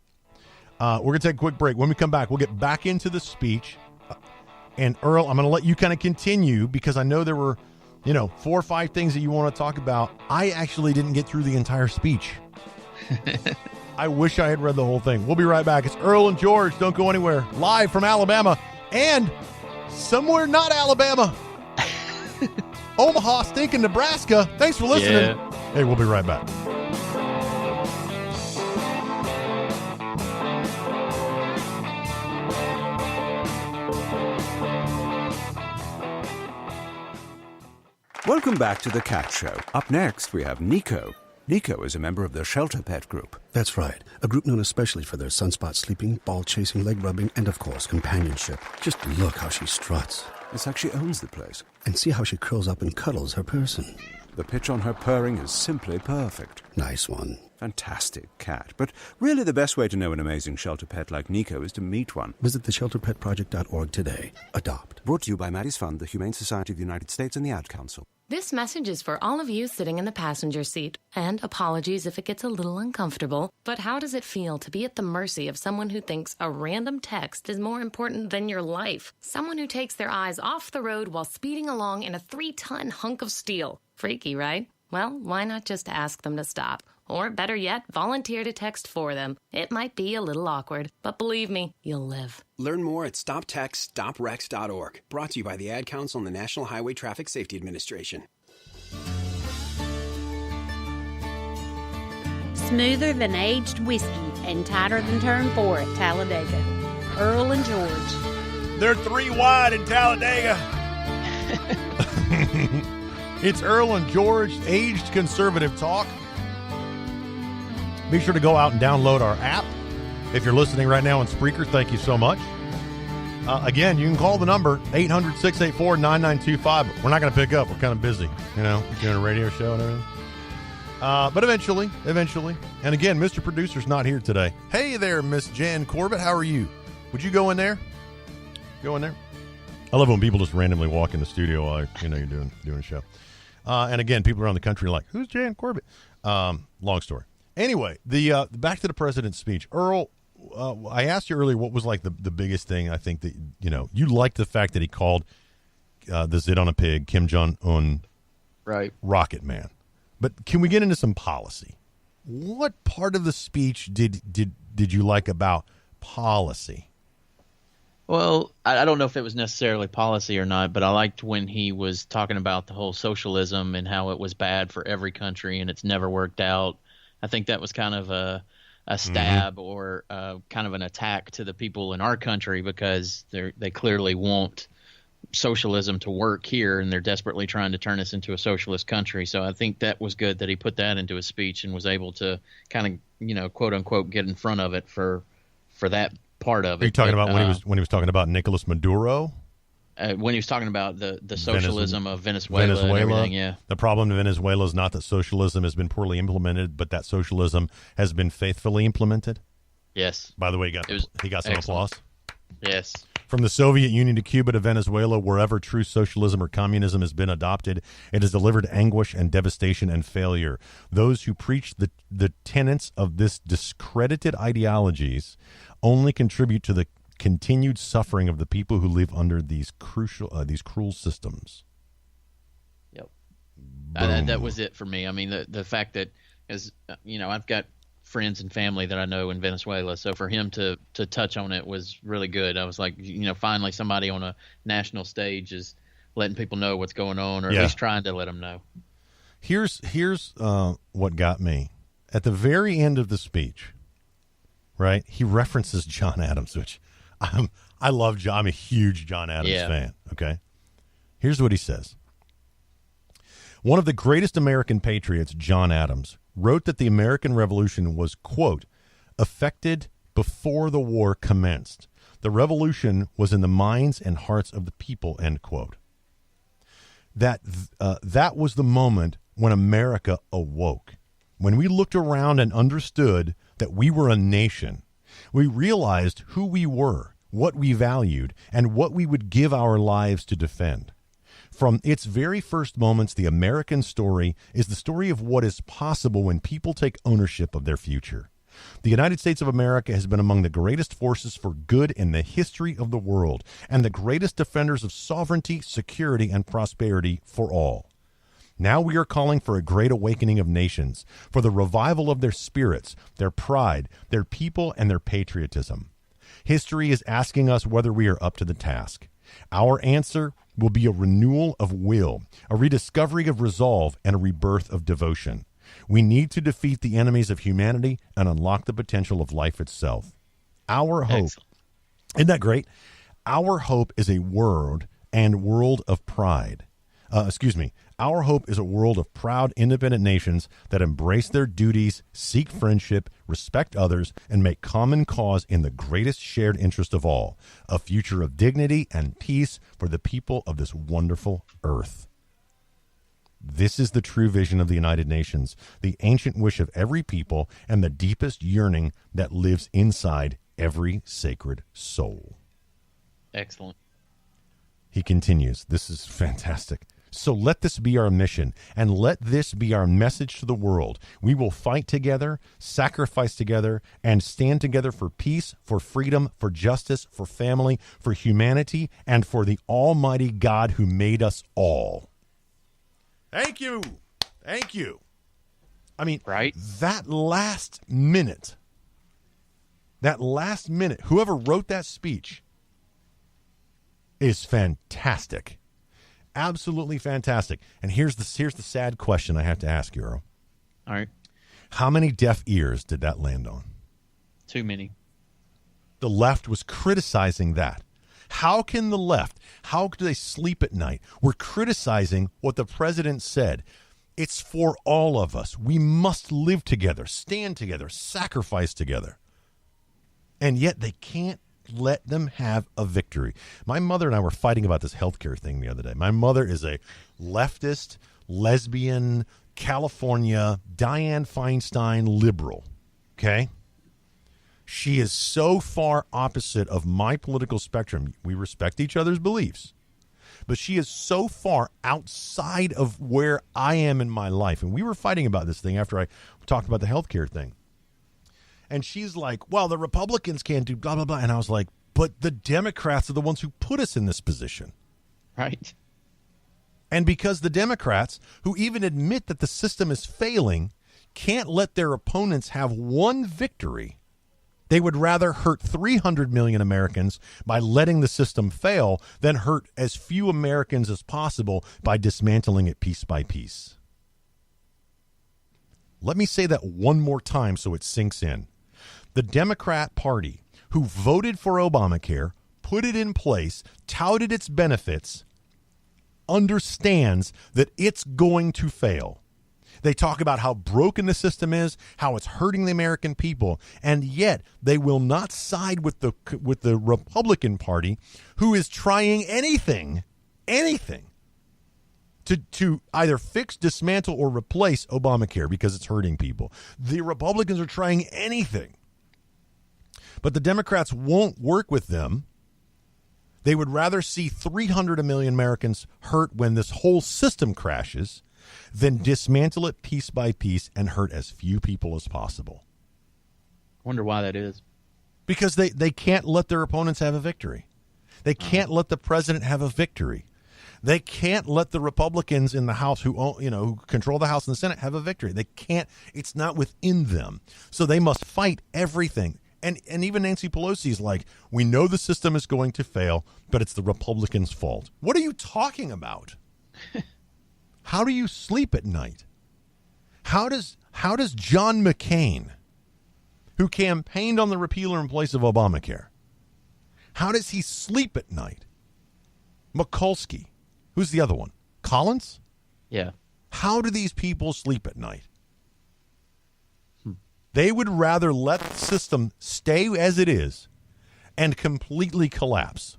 C: We're going to take a quick break. When we come back, we'll get back into the speech. And Earl, I'm going to let you kind of continue because I know there were 4 or 5 things that you want to talk about. I actually didn't get through the entire speech. I wish I had read the whole thing. We'll be right back. It's Earl and George. Don't go anywhere. Live from Alabama and somewhere not Alabama. Omaha, stinking Nebraska. Thanks for listening. Yeah. Hey, we'll be right back.
J: Welcome back to The Cat Show. Up next, we have Nico. Nico is a member of the Shelter Pet Group.
K: That's right. A group known especially for their sunspot sleeping, ball chasing, leg rubbing, and of course, companionship. Just look how she struts.
J: It's like she owns the place.
K: And see how she curls up and cuddles her person.
J: The pitch on her purring is simply perfect.
K: Nice one.
J: Fantastic cat. But really the best way to know an amazing shelter pet like Nico is to meet one.
K: Visit theshelterpetproject.org today. Adopt.
J: Brought to you by Maddie's Fund, the Humane Society of the United States, and the Ad Council.
L: This message is for all of you sitting in the passenger seat. And apologies if it gets a little uncomfortable. But how does it feel to be at the mercy of someone who thinks a random text is more important than your life? Someone who takes their eyes off the road while speeding along in a 3-ton hunk of steel. Freaky, right? Well, why not just ask them to stop? Or better yet, volunteer to text for them. It might be a little awkward, but believe me, you'll live.
M: Learn more at stoptextstoprex.org. Brought to you by the Ad Council and the National Highway Traffic Safety Administration.
H: Smoother than aged whiskey and tighter than turn 4 at Talladega. Earl and George.
C: They're 3 wide in Talladega. It's Earl and George, aged conservative talk. Be sure to go out and download our app. If you're listening right now on Spreaker, thank you so much. Again, you can call the number, 800-684-9925. We're not going to pick up. We're kind of busy, doing a radio show and everything. But eventually. And again, Mr. Producer's not here today. Hey there, Miss Jan Corbett. How are you? Would you go in there? Go in there? I love when people just randomly walk in the studio while you're doing a show. And again, people around the country are like, who's Jan Corbett? Long story. Anyway, the back to the president's speech. Earl, I asked you earlier what was like the biggest thing. I think that, you liked the fact that he called the zit on a pig, Kim Jong-un,
B: right,
C: Rocket Man. But can we get into some policy? What part of the speech did you like about policy?
B: Well, I don't know if it was necessarily policy or not, but I liked when he was talking about the whole socialism and how it was bad for every country and it's never worked out. I think that was kind of a stab or kind of an attack to the people in our country because they clearly want socialism to work here, and they're desperately trying to turn us into a socialist country. So I think that was good that he put that into his speech and was able to kind of, quote unquote, get in front of it for that part of it.
C: Are you talking about when he was talking about Nicolas Maduro?
B: When he was talking about the socialism of Venezuela and everything, yeah.
C: The problem in Venezuela is not that socialism has been poorly implemented, but that socialism has been faithfully implemented.
B: Yes.
C: By the way, he got some applause.
B: Yes.
C: From the Soviet Union to Cuba to Venezuela, wherever true socialism or communism has been adopted, it has delivered anguish and devastation and failure. Those who preach the tenets of this discredited ideologies only contribute to the continued suffering of the people who live under these cruel systems.
B: Yep. That was it for me. I mean, the fact that, as I've got friends and family that I know in Venezuela, so for him to touch on it was really good. I was like, finally somebody on a national stage is letting people know what's going on, or at least trying to let them know.
C: Here's what got me. At the very end of the speech, right, he references John Adams, which I love John. I'm a huge John Adams fan. Okay. Here's what he says. One of the greatest American patriots, John Adams, wrote that the American Revolution was, quote, effected before the war commenced. The revolution was in the minds and hearts of the people, end quote. That was the moment when America awoke. When we looked around and understood that we were a nation, we realized who we were, what we valued, and what we would give our lives to defend. From its very first moments, the American story is the story of what is possible when people take ownership of their future. The United States of America has been among the greatest forces for good in the history of the world, and the greatest defenders of sovereignty, security, and prosperity for all. Now we are calling for a great awakening of nations, for the revival of their spirits, their pride, their people, and their patriotism. History is asking us whether we are up to the task. Our answer will be a renewal of will, a rediscovery of resolve, and a rebirth of devotion. We need to defeat the enemies of humanity and unlock the potential of life itself. Our hope, isn't that great? Our hope is a world of pride. Our hope is a world of proud, independent nations that embrace their duties, seek friendship, respect others, and make common cause in the greatest shared interest of all, a future of dignity and peace for the people of this wonderful earth. This is the true vision of the United Nations, the ancient wish of every people and the deepest yearning that lives inside every sacred soul.
B: Excellent.
C: He continues, this is fantastic. So let this be our mission, and let this be our message to the world. We will fight together, sacrifice together, and stand together for peace, for freedom, for justice, for family, for humanity, and for the Almighty God who made us all. Thank you. Thank you. I mean, that last minute, whoever wrote that speech is fantastic. Absolutely fantastic. And here's the sad question I have to ask you, Earl.
B: All right.
C: How many deaf ears did that land on?
B: Too many.
C: The left was criticizing that. How can the left, how do they sleep at night? We're criticizing what the president said. It's for all of us. We must live together, stand together, sacrifice together. And yet they can't let them have a victory. My mother and I were fighting about this healthcare thing the other day. My mother is a leftist, lesbian, California, Dianne Feinstein liberal. Okay? She is so far opposite of my political spectrum. We respect each other's beliefs. But she is so far outside of where I am in my life. And we were fighting about this thing after I talked about the healthcare thing. And she's like, well, the Republicans can't do blah, blah, blah. And I was like, but the Democrats are the ones who put us in this position.
B: Right.
C: And because the Democrats, who even admit that the system is failing, can't let their opponents have one victory, they would rather hurt 300 million Americans by letting the system fail than hurt as few Americans as possible by dismantling it piece by piece. Let me say that one more time so it sinks in. The Democrat Party, who voted for Obamacare, put it in place, touted its benefits, understands that it's going to fail. They talk about how broken the system is, how it's hurting the American people, and yet they will not side with the Republican Party, who is trying anything to either fix, dismantle, or replace Obamacare because it's hurting people. The Republicans are trying anything. But the Democrats won't work with them. They would rather see 300 million Americans hurt when this whole system crashes than dismantle it piece by piece and hurt as few people as possible.
B: Wonder why that is.
C: Because they can't let their opponents have a victory. They can't let the president have a victory. They can't let the Republicans in the House who control the House and the Senate have a victory. They can't. It's not within them. So they must fight everything. And even Nancy Pelosi is like, we know the system is going to fail, but it's the Republicans' fault. What are you talking about? How do you sleep at night? How does John McCain, who campaigned on the repeal in place of Obamacare, how does he sleep at night? Mikulski, who's the other one? Collins?
B: Yeah.
C: How do these people sleep at night? They would rather let the system stay as it is and completely collapse.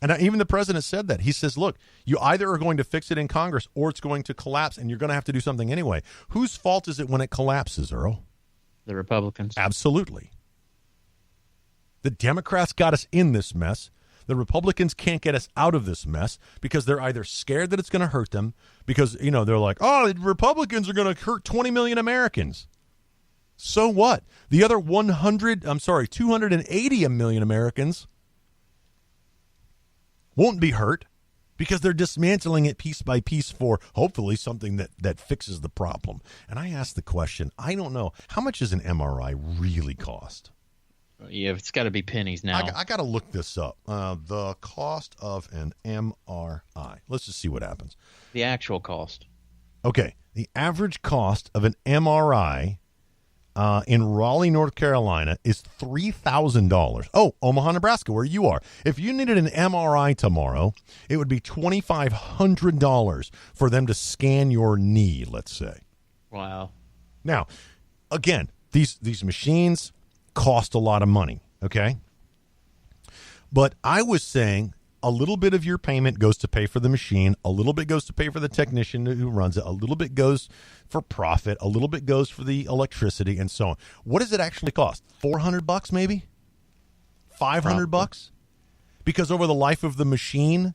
C: And even the president said that. He says, look, you either are going to fix it in Congress or it's going to collapse, and you're going to have to do something anyway. Whose fault is it when it collapses, Earl?
B: The Republicans.
C: Absolutely. The Democrats got us in this mess. The Republicans can't get us out of this mess because they're either scared that it's going to hurt them because, they're like, oh, the Republicans are going to hurt 20 million Americans. So what? The other 280 million Americans won't be hurt because they're dismantling it piece by piece for hopefully something that fixes the problem. And I asked the question, I don't know, how much does an MRI really cost?
B: Yeah, it's got to be pennies now.
C: I got to look this up. The cost of an MRI. Let's just see what happens.
B: The actual cost.
C: Okay. The average cost of an MRI in Raleigh, North Carolina is $3,000. Oh, Omaha, Nebraska, where you are. If you needed an MRI tomorrow, it would be $2,500 for them to scan your knee, let's say.
B: Wow.
C: Now, again, these machines cost a lot of money, okay? But I was saying a little bit of your payment goes to pay for the machine, a little bit goes to pay for the technician who runs it, a little bit goes for profit, a little bit goes for the electricity, and so on. What does it actually cost? $400 maybe? $500? Because over the life of the machine,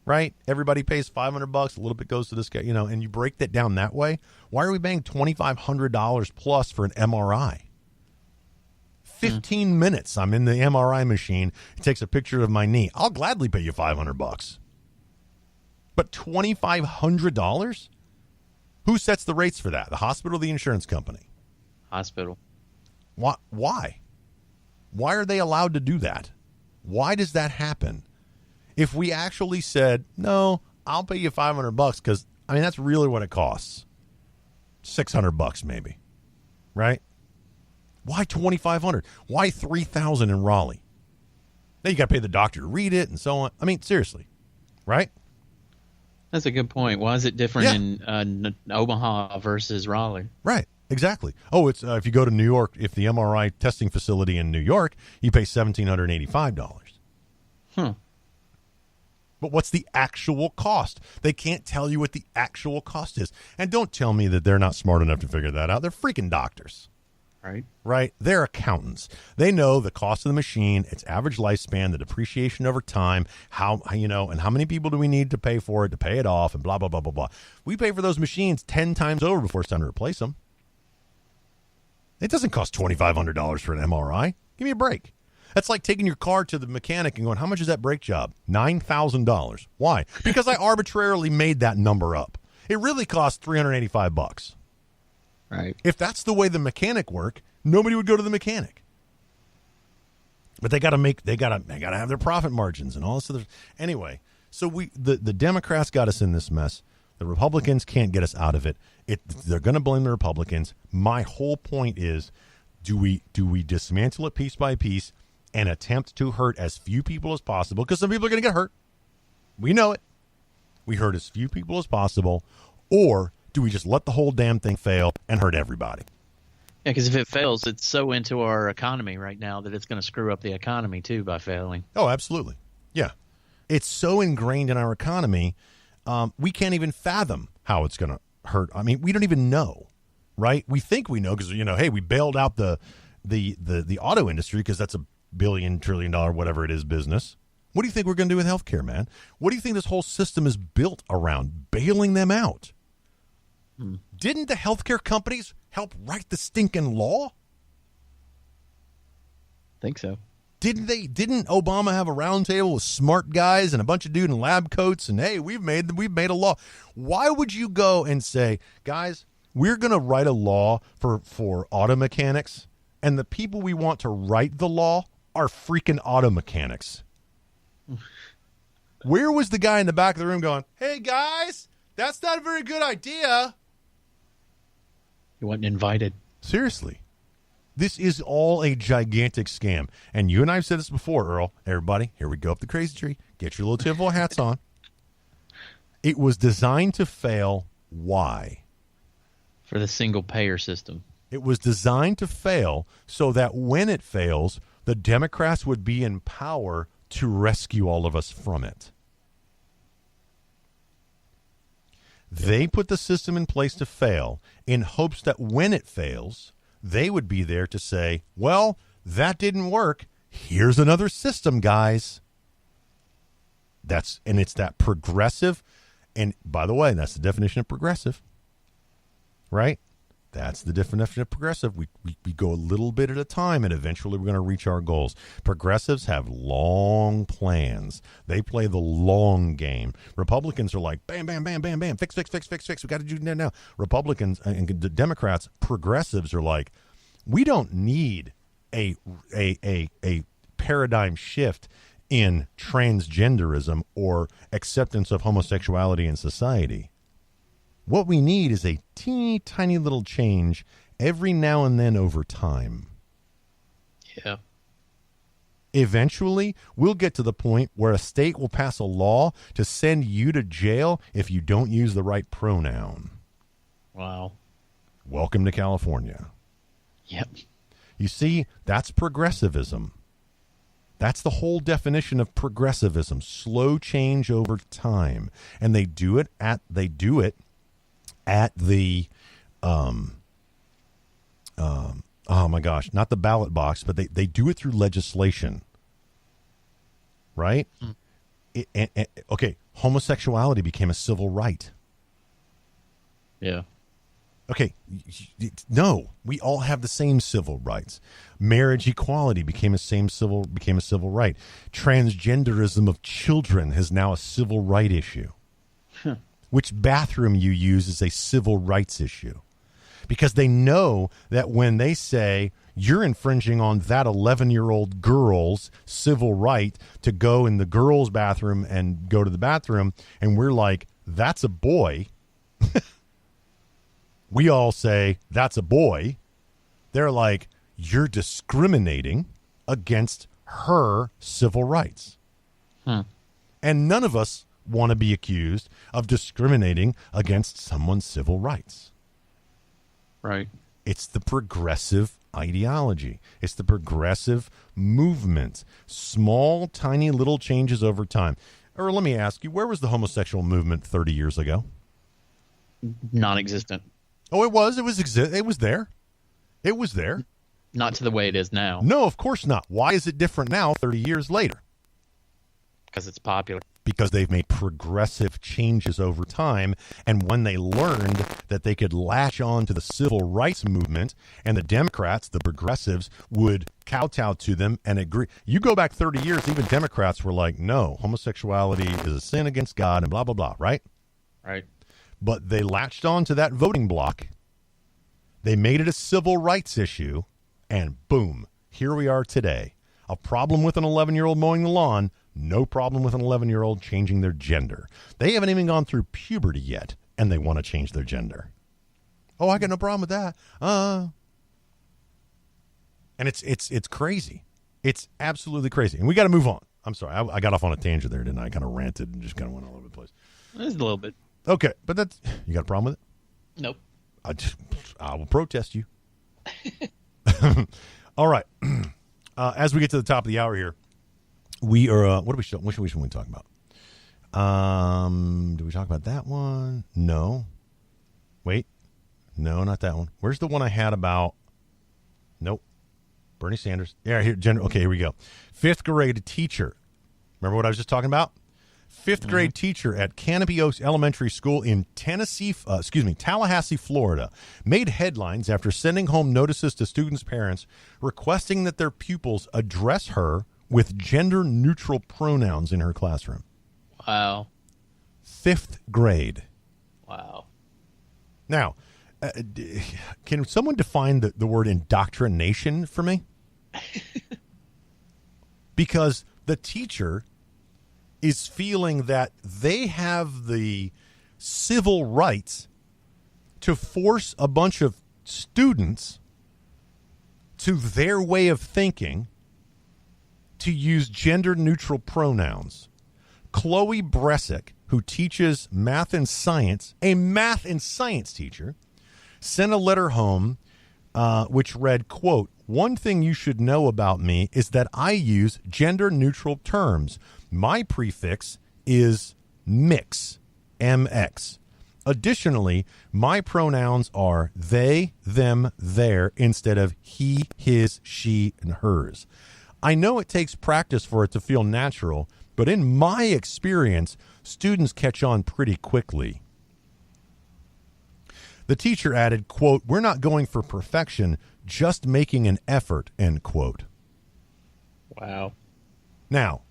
C: right, everybody pays $500, a little bit goes to this guy, and you break that down that way. Why are we paying $2,500 plus for an MRI? 15 minutes, I'm in the MRI machine. It takes a picture of my knee. I'll gladly pay you $500. But $2,500? Who sets the rates for that? The hospital or the insurance company?
B: Hospital.
C: Why? Why are they allowed to do that? Why does that happen? If we actually said, no, I'll pay you $500 because, that's really what it costs. $600 maybe, right? Why $2,500? Why $3,000 in Raleigh? Then you got to pay the doctor to read it and so on. Seriously, right?
B: That's a good point. Why is it different in Omaha versus Raleigh?
C: Right, exactly. Oh, it's if you go to New York, if the MRI testing facility in New York, you pay $1,785. But what's the actual cost? They can't tell you what the actual cost is. And don't tell me that they're not smart enough to figure that out. They're freaking doctors. Right? They're accountants. They know the cost of the machine, its average lifespan, the depreciation over time, and how many people do we need to pay for it, to pay it off, and blah, blah, blah, blah, blah. We pay for those machines 10 times over before it's time to replace them. It doesn't cost $2,500 for an MRI. Give me a break. That's like taking your car to the mechanic and going, how much is that brake job? $9,000. Why? Because I arbitrarily made that number up. It really costs $385.
B: Right.
C: If that's the way the mechanic work, nobody would go to the mechanic. But they got to have their profit margins and all this other. Anyway, so the Democrats got us in this mess. The Republicans can't get us out of it. They're going to blame the Republicans. My whole point is, do we dismantle it piece by piece and attempt to hurt as few people as possible, because some people are going to get hurt. We know it. We hurt as few people as possible, or do we just let the whole damn thing fail and hurt everybody?
B: Yeah, because if it fails, it's so into our economy right now that it's going to screw up the economy, too, by failing.
C: Oh, absolutely. Yeah. It's so ingrained in our economy, we can't even fathom how it's going to hurt. I mean, we don't even know, right? We think we know because, hey, we bailed out the auto industry because that's $1 billion, $1 trillion, whatever it is, business. What do you think we're going to do with healthcare, man? What do you think this whole system is built around? Bailing them out. Didn't the healthcare companies help write the stinking law?
B: Think so.
C: Didn't Obama have a round table with smart guys and a bunch of dudes in lab coats and, hey, we've made a law? Why would you go and say, guys, we're going to write a law for auto mechanics, and the people we want to write the law are freaking auto mechanics? Where was the guy in the back of the room going, hey, guys, that's not a very good idea?
B: He wasn't invited.
C: Seriously. This is all a gigantic scam. And you and I have said this before, Earl. Everybody, here we go up the crazy tree. Get your little tinfoil hats on. It was designed to fail. Why?
B: For the single-payer system.
C: It was designed to fail so that when it fails, the Democrats would be in power to rescue all of us from it. They put the system in place to fail in hopes that when it fails, they would be there to say, well, that didn't work. Here's another system, guys. It's that progressive. And by the way, that's the definition of progressive, right? That's the definition of progressive. We go a little bit at a time, and eventually we're going to reach our goals. Progressives have long plans. They play the long game. Republicans are like, bam, bam, bam, bam, bam, fix. We got to do that now. Republicans and the Democrats, progressives are like, we don't need a paradigm shift in transgenderism or acceptance of homosexuality in society. What we need is a teeny tiny little change every now and then over time.
B: Yeah.
C: Eventually, we'll get to the point where a state will pass a law to send you to jail if you don't use the right pronoun.
B: Wow.
C: Welcome to California.
B: Yep.
C: You see, that's progressivism. That's the whole definition of progressivism. Slow change over time. And they do it at the oh my gosh, not the ballot box, but they do it through legislation, right? Okay, homosexuality became a civil right.
B: Yeah.
C: Okay, no, we all have the same civil rights. Marriage equality became a civil right. Transgenderism of children is now a civil right issue. Huh. Which bathroom you use is a civil rights issue. Because they know that when they say you're infringing on that 11-year-old girl's civil right to go in the girl's bathroom and go to the bathroom, and we're like, that's a boy. We all say, that's a boy. They're like, you're discriminating against her civil rights.
B: Huh.
C: And none of us want to be accused of discriminating against someone's civil rights.
B: Right.
C: It's the progressive ideology. It's the progressive movement. Small, tiny little changes over time. Or let me ask you, where was the homosexual movement 30 years ago?
B: Non-existent.
C: Oh, it was. It was there. It was there.
B: Not to the way it is now.
C: No, of course not. Why is it different now 30 years later?
B: Because it's popular.
C: Because they've made progressive changes over time, and when they learned that they could latch on to the civil rights movement, and the Democrats, the progressives, would kowtow to them and agree. You go back 30 years, even Democrats were like, no, homosexuality is a sin against God, and blah, blah, blah, right?
B: Right.
C: But they latched on to that voting block. They made it a civil rights issue, and boom, here we are today. A problem with an 11-year-old mowing the lawn, no problem with an 11-year-old changing their gender. They haven't even gone through puberty yet, and they want to change their gender. Oh, I got no problem with that. And it's crazy. It's absolutely crazy. And we got to move on. I'm sorry. I got off on a tangent there, didn't I? I kind of ranted and just kind of went all over the place.
B: Just a little bit.
C: Okay, but that's you got a problem with it?
B: Nope.
C: I will protest you. All right. As we get to the top of the hour here, we are. What should we talk about? Do we talk about that one? No. Wait. No, not that one. Where's the one I had about? Nope. Bernie Sanders. Yeah, here. Okay, here we go. 5th grade teacher. Remember what I was just talking about? 5th grade teacher at Canopy Oaks Elementary School in Tallahassee, Florida, made headlines after sending home notices to students' parents requesting that their pupils address her with gender-neutral pronouns in her classroom.
B: Wow.
C: 5th grade.
B: Wow.
C: Now, can someone define the word indoctrination for me? Because the teacher is feeling that they have the civil rights to force a bunch of students to their way of thinking to use gender-neutral pronouns. Chloe Bresick, who teaches math and science, a math and science teacher, sent a letter home which read, quote, "One thing you should know about me is that I use gender-neutral terms. My prefix is mix, MX. Additionally, my pronouns are they, them, their, instead of he, his, she, and hers. I know it takes practice for it to feel natural, but in my experience, students catch on pretty quickly." The teacher added, quote, "We're not going for perfection, just making an effort," end quote.
B: Wow.
C: Now,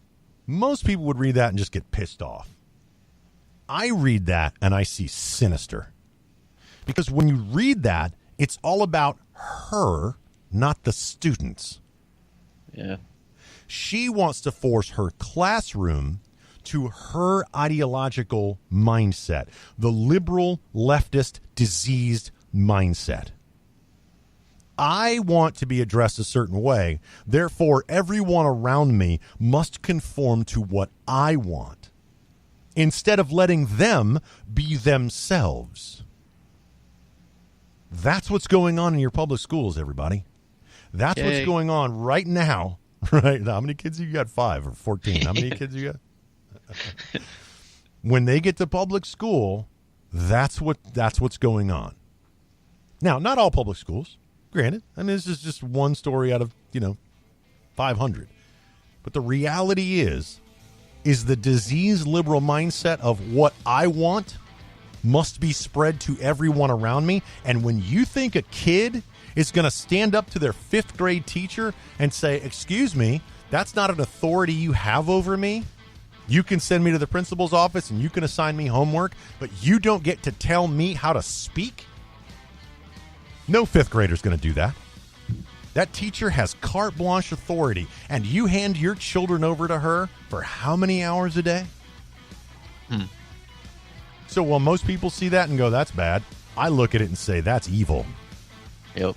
C: most people would read that and just get pissed off. I read that and I see sinister. Because when you read that, it's all about her, not the students.
B: Yeah.
C: She wants to force her classroom to her ideological mindset, the liberal, leftist, diseased mindset. I want to be addressed a certain way. Therefore, everyone around me must conform to what I want, instead of letting them be themselves. That's what's going on in your public schools, everybody. That's what's going on right now. Right now, how many kids you got? 5 or 14? How many kids you got? When they get to public school, that's what's going on. Now, not all public schools, granted. I mean, this is just one story out of 500. But the reality is the diseased liberal mindset of what I want must be spread to everyone around me. And when you think a kid is going to stand up to their 5th grade teacher and say, "Excuse me, that's not an authority you have over me. You can send me to the principal's office and you can assign me homework, but you don't get to tell me how to speak." No 5th grader is going to do that. That teacher has carte blanche authority, and you hand your children over to her for how many hours a day? So while most people see that and go, "That's bad," I look at it and say, "That's evil."
B: Yep.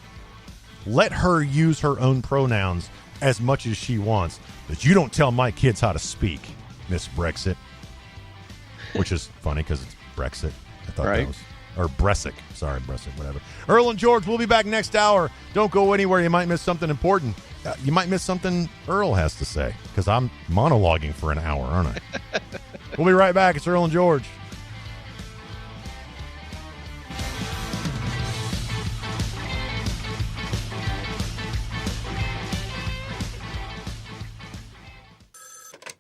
C: Let her use her own pronouns as much as she wants, but you don't tell my kids how to speak, Miss Brexit. Which is funny because it's Brexit. I thought that was... Or Bresick. Sorry, Bresick, whatever. Earl and George, we'll be back next hour. Don't go anywhere. You might miss something important. You might miss something Earl has to say, because I'm monologuing for an hour, aren't I? We'll be right back. It's Earl and George.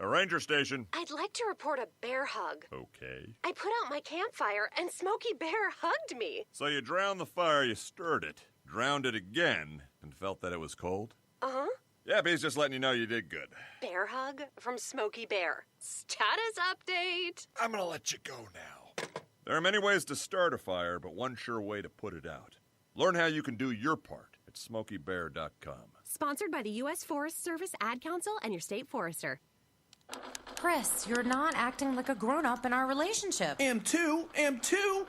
N: Ranger Station.
O: I'd like to report a bear hug.
N: Okay.
O: I put out my campfire and Smokey Bear hugged me.
N: So you drowned the fire, you stirred it, drowned it again, and felt that it was cold?
O: Uh-huh.
N: Yep, he's just letting you know you did good.
O: Bear hug from Smokey Bear. Status update.
N: I'm gonna let you go now. There are many ways to start a fire, but one sure way to put it out. Learn how you can do your part at SmokeyBear.com.
G: Sponsored by the U.S. Forest Service Ad Council and your state forester.
P: Chris, you're not acting like a grown-up in our relationship.
Q: Am too.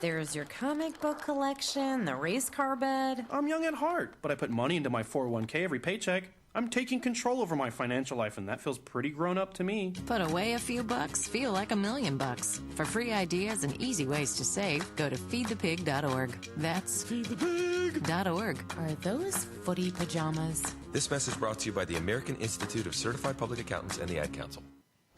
P: There's your comic book collection, the race car bed.
Q: I'm young at heart, but I put money into my 401k every paycheck. I'm taking control over my financial life, and that feels pretty grown up to me.
R: Put away a few bucks, feel like $1 million. For free ideas and easy ways to save, go to feedthepig.org. That's feedthepig.org.
P: Are those footy pajamas?
S: This message brought to you by the American Institute of Certified Public Accountants and the Ad Council.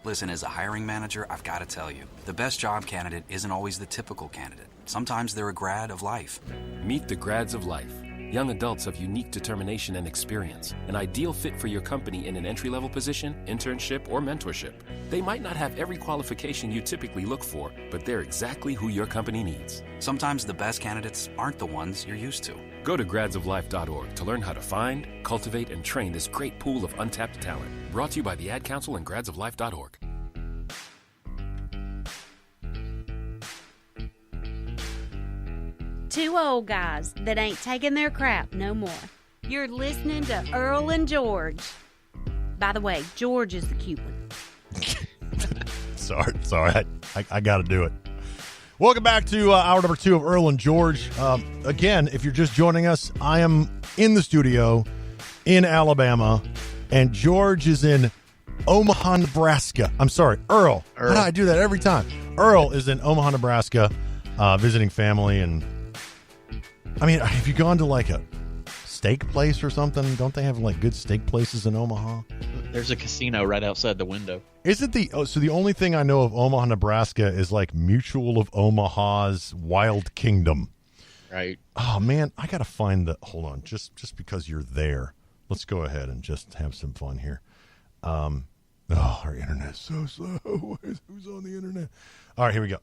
T: Listen, as a hiring manager, I've got to tell you, the best job candidate isn't always the typical candidate. Sometimes they're a grad of life.
U: Meet the grads of life. Young adults of unique determination and experience. An ideal fit for your company in an entry-level position, internship, or mentorship. They might not have every qualification you typically look for, but they're exactly who your company needs.
T: Sometimes the best candidates aren't the ones you're used to.
U: Go to gradsoflife.org to learn how to find, cultivate, and train this great pool of untapped talent. Brought to you by the Ad Council and gradsoflife.org.
H: Two old guys that ain't taking their crap no more. You're listening to Earl and George. By the way, George is the cute one.
C: Sorry. I got to do it. Welcome back to hour number 2 of Earl and George. Again, if you're just joining us, I am in the studio in Alabama, and George is in Omaha, Nebraska. I'm sorry, Earl. How do I do that every time? Earl is in Omaha, Nebraska, visiting family. And I mean, have you gone to like a steak place or something? Don't they have like good steak places in Omaha?
B: There's a casino right outside the window.
C: Isn't so the only thing I know of Omaha, Nebraska is like Mutual of Omaha's Wild Kingdom.
B: Right.
C: Oh man, I gotta find hold on, just because you're there. Let's go ahead and just have some fun here. Our internet's so slow. Who's on the internet? All right, here we go.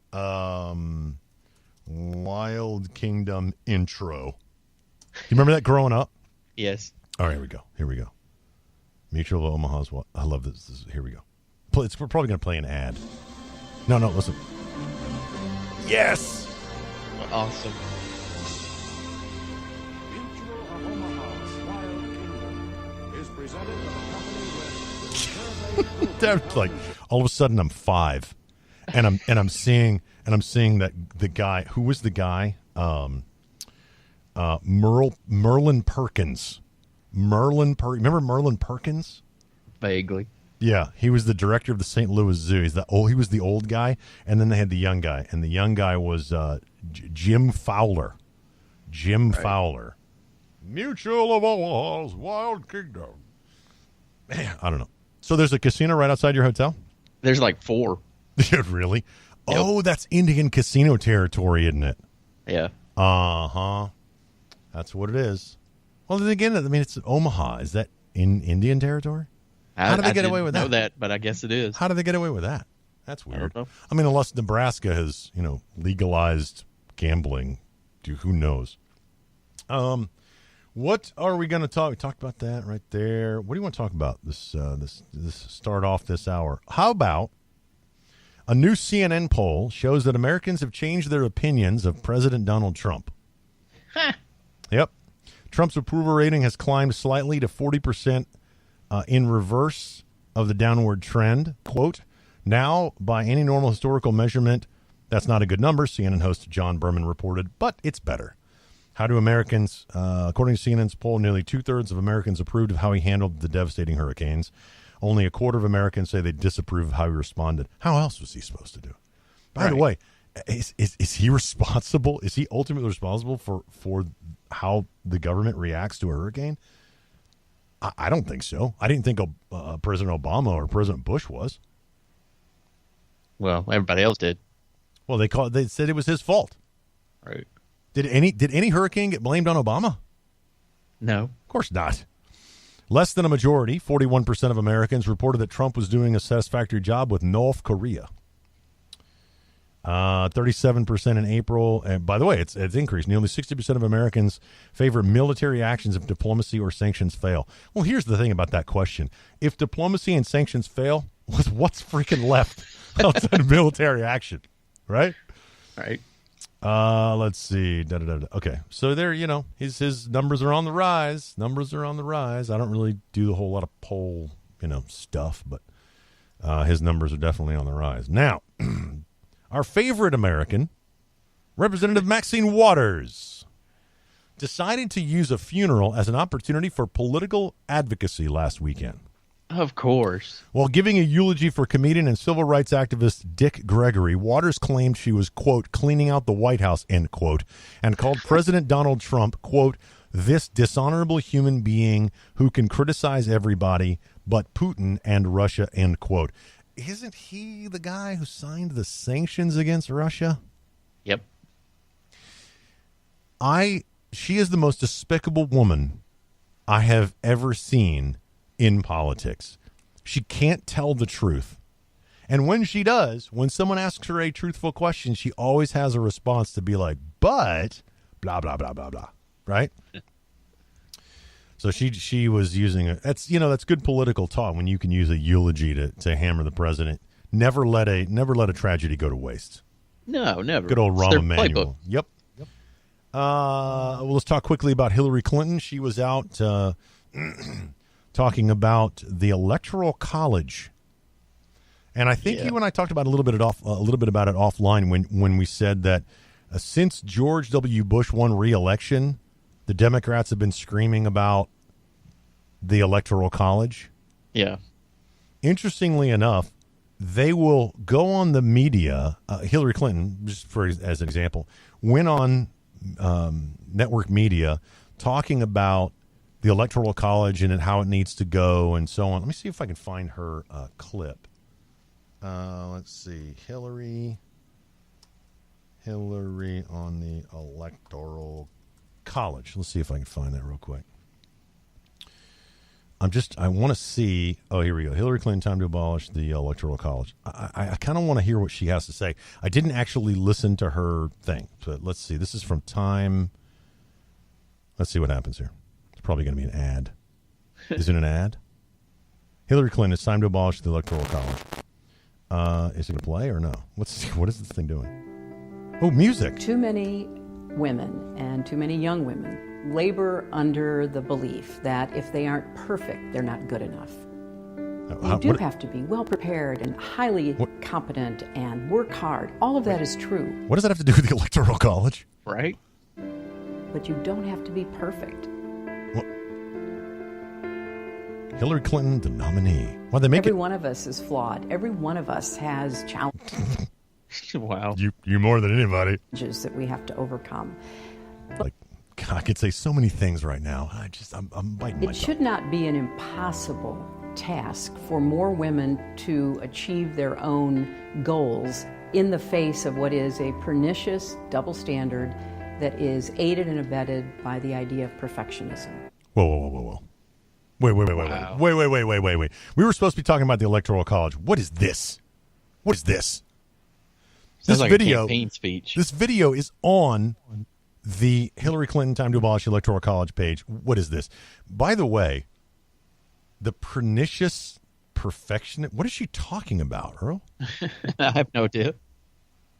C: Wild Kingdom intro. You remember that growing up?
B: Yes.
C: All right, here we go. Mutual of Omaha's. I love this. Here we go. We're probably going to play an ad. No, listen. Yes!
B: Awesome.
V: Mutual of Omaha's Wild Kingdom is presented with a company with
C: That's like all of a sudden I'm 5, and I'm seeing that the guy who was the guy, Merlin Perkins. Remember Merlin Perkins?
B: Vaguely.
C: Yeah, he was the director of the St. Louis Zoo. He was the old guy, and then they had the young guy, and the young guy was Jim Fowler. Fowler. Mutual of Omaha's Wild Kingdom. Man, I don't know. So there's a casino right outside your hotel?
B: There's like 4.
C: Really?
B: Yep.
C: Oh, that's Indian casino territory, isn't it?
B: Yeah.
C: Uh-huh. That's what it is. Well, then again, I mean, it's Omaha. Is that in Indian territory? How do they get away with that?
B: I know that, but I guess it is.
C: How do they get away with that? That's weird.
B: I don't know.
C: I mean, unless Nebraska has, legalized gambling. Who knows? What are we going to talk? We talked about that right there. What do you want to talk about this start off this hour? How about a new CNN poll shows that Americans have changed their opinions of President Donald Trump. Yep. Trump's approval rating has climbed slightly to 40% in reverse of the downward trend. Quote, now, by any normal historical measurement, that's not a good number, CNN host John Berman reported, but it's better. How do Americans, according to CNN's poll, nearly 2/3 of Americans approved of how he handled the devastating hurricanes. Only a quarter of Americans say they disapprove of how he responded. How else was he supposed to do? By the way, is he responsible? Is he ultimately responsible for how the government reacts to a hurricane? I don't think so. I didn't think President Obama or President Bush was.
B: Well, everybody else did.
C: Well, they said it was his fault.
B: Right.
C: Did any hurricane get blamed on Obama?
B: No.
C: Of course not. Less than a majority, 41% of Americans, reported that Trump was doing a satisfactory job with North Korea. 37% in April. And by the way, it's increased. Nearly 60% of Americans favor military actions if diplomacy or sanctions fail. Well, here's the thing about that question. If diplomacy and sanctions fail, what's freaking left outside of military action? Right?
B: Right.
C: Let's see. Okay. So there, his numbers are on the rise. I don't really do a whole lot of poll, stuff, but his numbers are definitely on the rise. Now, our favorite American, Representative Maxine Waters. decided to use a funeral as an opportunity for political advocacy last weekend.
B: Of course.
C: While giving a eulogy for comedian and civil rights activist Dick Gregory, Waters claimed she was, quote, cleaning out the White House, end quote, and called President Donald Trump, quote, this dishonorable human being who can criticize everybody but Putin and Russia, end quote. Isn't he the guy who signed the sanctions against Russia?
B: Yep.
C: She is the most despicable woman I have ever seen in politics. She can't tell the truth. And when she does, when someone asks her a truthful question, she always has a response to be like, but blah, blah, blah, blah, blah. Right? So she was using that's good political talk when you can use a eulogy to hammer the president. Never let a tragedy go to waste.
B: No, never.
C: Good old
B: It's
C: Rahm
B: their
C: Emanuel.
B: playbook.
C: Yep. Well, let's talk quickly about Hillary Clinton. She was out talking about the Electoral College, and I think you and I talked about a little bit about it offline when we said that since George W. Bush won re-election, the Democrats have been screaming about the Electoral College.
B: Yeah.
C: Interestingly enough, they will go on the media. Hillary Clinton, just as an example, went on network media talking about the Electoral College and how it needs to go and so on. Let me see if I can find her clip. Let's see. Hillary on the Electoral College. Let's see if I can find that real quick. I want to see. Oh, here we go. Hillary Clinton, time to abolish the Electoral College. I kind of want to hear what she has to say. I didn't actually listen to her thing, but let's see. This is from Time. Let's see what happens here. It's probably going to be an ad. Is it an ad? Hillary Clinton, it's time to abolish the Electoral College. Is it going to play or no? What is this thing doing? Oh, music.
A: Too many women and too many young women labor under the belief that if they aren't perfect, they're not good enough. You have to be well prepared and highly competent and work hard. All of that is true.
C: What does that have to do with the Electoral College?
B: Right.
A: But you don't have to be perfect.
C: Hillary Clinton, the nominee. Well, they make
A: Every one of us is flawed. Every one of us has challenges.
B: Wow.
C: You more than anybody.
A: That we have to overcome.
C: God, I could say so many things right now. I'm biting my
A: It should not be an impossible task for more women to achieve their own goals in the face of what is a pernicious double standard that is aided and abetted by the idea of perfectionism.
C: Whoa. Wait. We were supposed to be talking about the Electoral College. What is this?
B: Sounds like a campaign speech.
C: This video is on the Hillary Clinton Time to Abolish the Electoral College page. What is this? By the way, the pernicious perfectionist. What is she talking about, Earl?
B: I have no idea.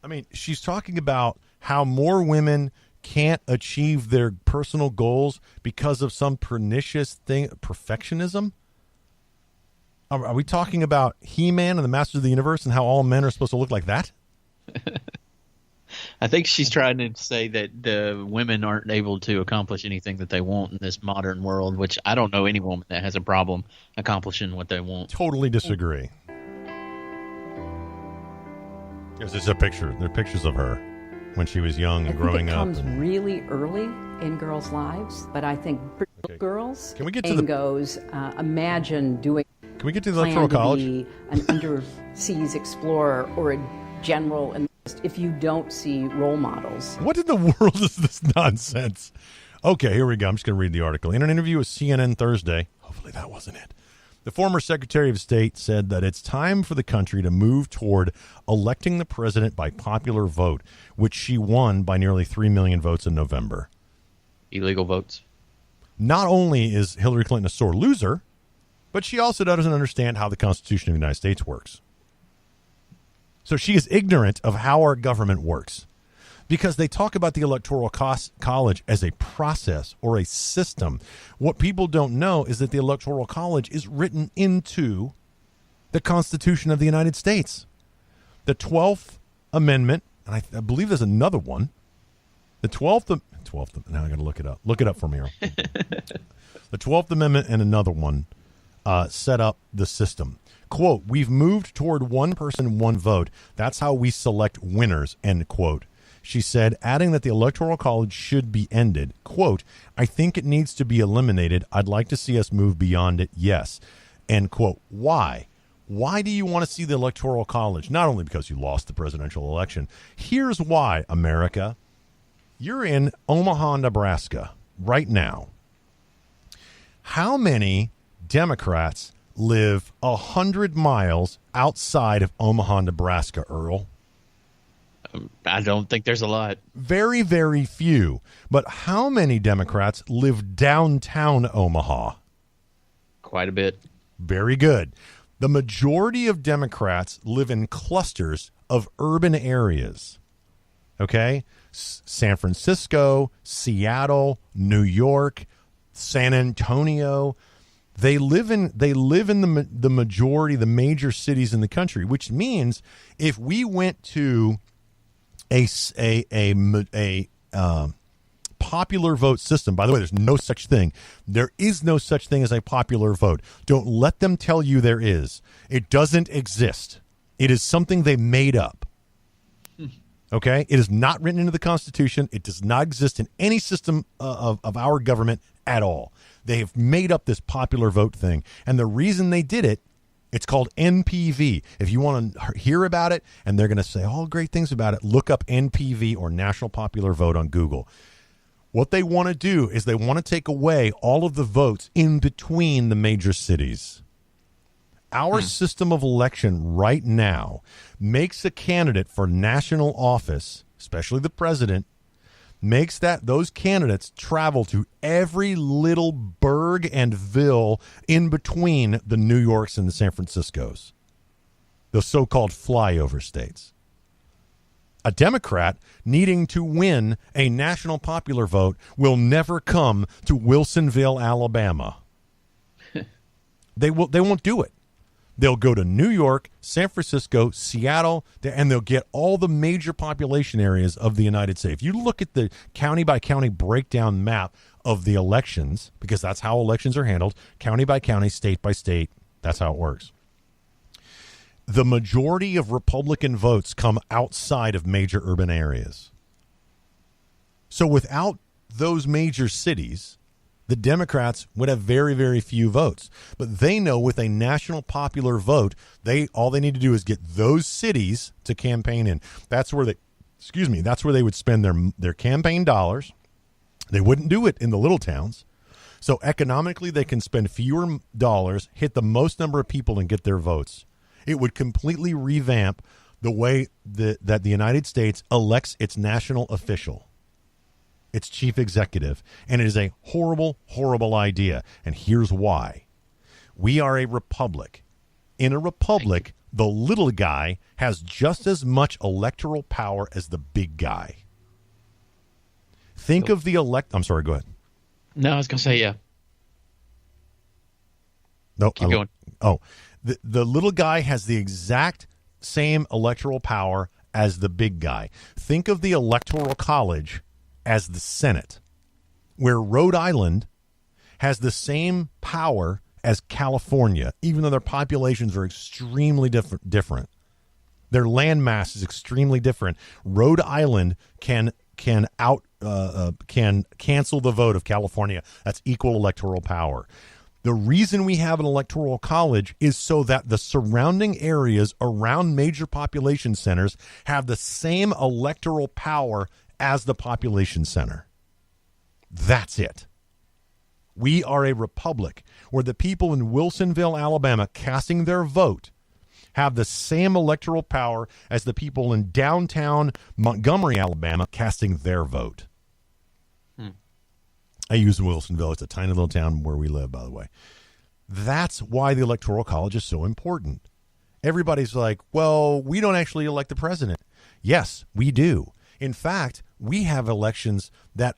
C: I mean, she's talking about how more women can't achieve their personal goals because of some pernicious thing, perfectionism. Are we talking about He-Man and the Masters of the Universe and how all men are supposed to look like that?
B: I think she's trying to say that the women aren't able to accomplish anything that they want in this modern world, which I don't know any woman that has a problem accomplishing what they want.
C: Totally disagree. Yes, there's a picture. There are pictures of her when she was young and growing up.
A: It comes really early in girls' lives, but I think girls
C: Can we get to the
A: goes, imagine doing.
C: Can we get to the Electoral College?
A: Be an underseas explorer or a general, and if you don't see role models.
C: What in the world is this nonsense? Okay, here we go. I'm just going to read the article. In an interview with CNN Thursday, hopefully that wasn't it, the former Secretary of State said that it's time for the country to move toward electing the president by popular vote, which she won by nearly 3 million votes in November.
B: Illegal votes.
C: Not only is Hillary Clinton a sore loser, but she also doesn't understand how the Constitution of the United States works. So she is ignorant of how our government works because they talk about the Electoral College as a process or a system. What people don't know is that the Electoral College is written into the Constitution of the United States. The 12th Amendment, and I believe there's another one, The 12th, now I got to look it up. Look it up for me, Earl. The 12th Amendment and another one set up the system. Quote, we've moved toward one person, one vote. That's how we select winners, end quote. She said, adding that the Electoral College should be ended. Quote, I think it needs to be eliminated. I'd like to see us move beyond it, yes. End quote. Why? Why do you want to see the Electoral College? Not only because you lost the presidential election. Here's why, America. You're in Omaha, Nebraska right now. How many Democrats live 100 miles outside of Omaha, Nebraska, Earl?
B: I don't think there's a lot.
C: Very, very few. But how many Democrats live downtown Omaha?
B: Quite a bit.
C: Very good. The majority of Democrats live in clusters of urban areas. Okay? San Francisco, Seattle, New York, San Antonio. They live in the majority, the major cities in the country, which means if we went to a popular vote system. By the way, there's no such thing. There is no such thing as a popular vote. Don't let them tell you there is. It doesn't exist. It is something they made up. Okay? It is not written into the Constitution. It does not exist in any system of our government at all. They have made up this popular vote thing. And the reason they did it, it's called NPV. If you want to hear about it, and they're going to say all great things about it, look up NPV or National Popular Vote on Google. What they want to do is they want to take away all of the votes in between the major cities. Our system of election right now makes a candidate for national office, especially the president, makes those candidates travel to every little burg and ville in between the New Yorks and the San Franciscos, the so-called flyover states. A Democrat needing to win a national popular vote will never come to Wilsonville, Alabama. They won't do it. They'll go to New York, San Francisco, Seattle, and they'll get all the major population areas of the United States. If you look at the county-by-county breakdown map of the elections, because that's how elections are handled, county by county, state by state, that's how it works. The majority of Republican votes come outside of major urban areas. So without those major cities, the Democrats would have very, very few votes. But they know with a national popular vote, all they need to do is get those cities to campaign in. That's where they would spend their campaign dollars. They wouldn't do it in the little towns. So economically, they can spend fewer dollars, hit the most number of people, and get their votes. It would completely revamp the way that the United States elects its national official, its chief executive, and it is a horrible, horrible idea. And here's why. We are a republic. In a republic, the little guy has just as much electoral power as the big guy. Think of the I'm sorry, go ahead.
B: No, I was going to say, yeah.
C: No,
B: keep going.
C: Oh, the little guy has the exact same electoral power as the big guy. Think of the Electoral College as the Senate, where Rhode Island has the same power as California, even though their populations are extremely different. Their land mass is extremely different. Rhode Island can cancel the vote of California. That's equal electoral power. The reason we have an electoral college is so that the surrounding areas around major population centers have the same electoral power as the population center. That's it. We are a republic where the people in Wilsonville, Alabama, casting their vote have the same electoral power as the people in downtown Montgomery, Alabama, casting their vote. I use Wilsonville. It's a tiny little town where we live, by the way. That's why the Electoral College is so important. Everybody's like, well, we don't actually elect the president. Yes, we do. In fact, we have elections that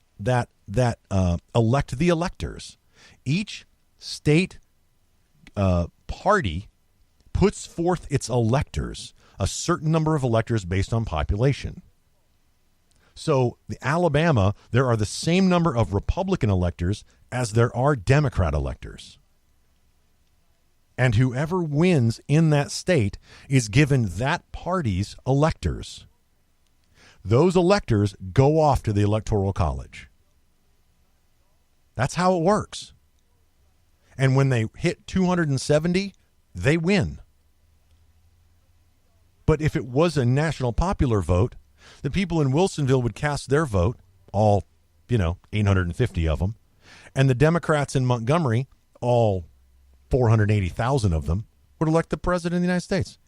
C: elect the electors. Each state party puts forth its electors, a certain number of electors based on population. So the Alabama, there are the same number of Republican electors as there are Democrat electors. And whoever wins in that state is given that party's electors. Those electors go off to the Electoral College. That's how it works. And when they hit 270, they win. But if it was a national popular vote, the people in Wilsonville would cast their vote, all, 850 of them, and the Democrats in Montgomery, all 480,000 of them, would elect the president of the United States.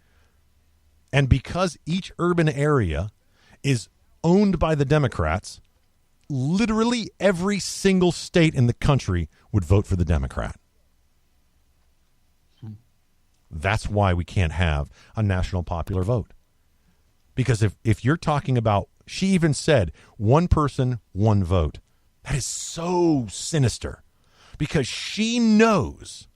C: And because each urban area is owned by the Democrats, literally every single state in the country would vote for the Democrat. That's why we can't have a national popular vote. Because if you're talking about, she even said, one person, one vote. That is so sinister. Because she knows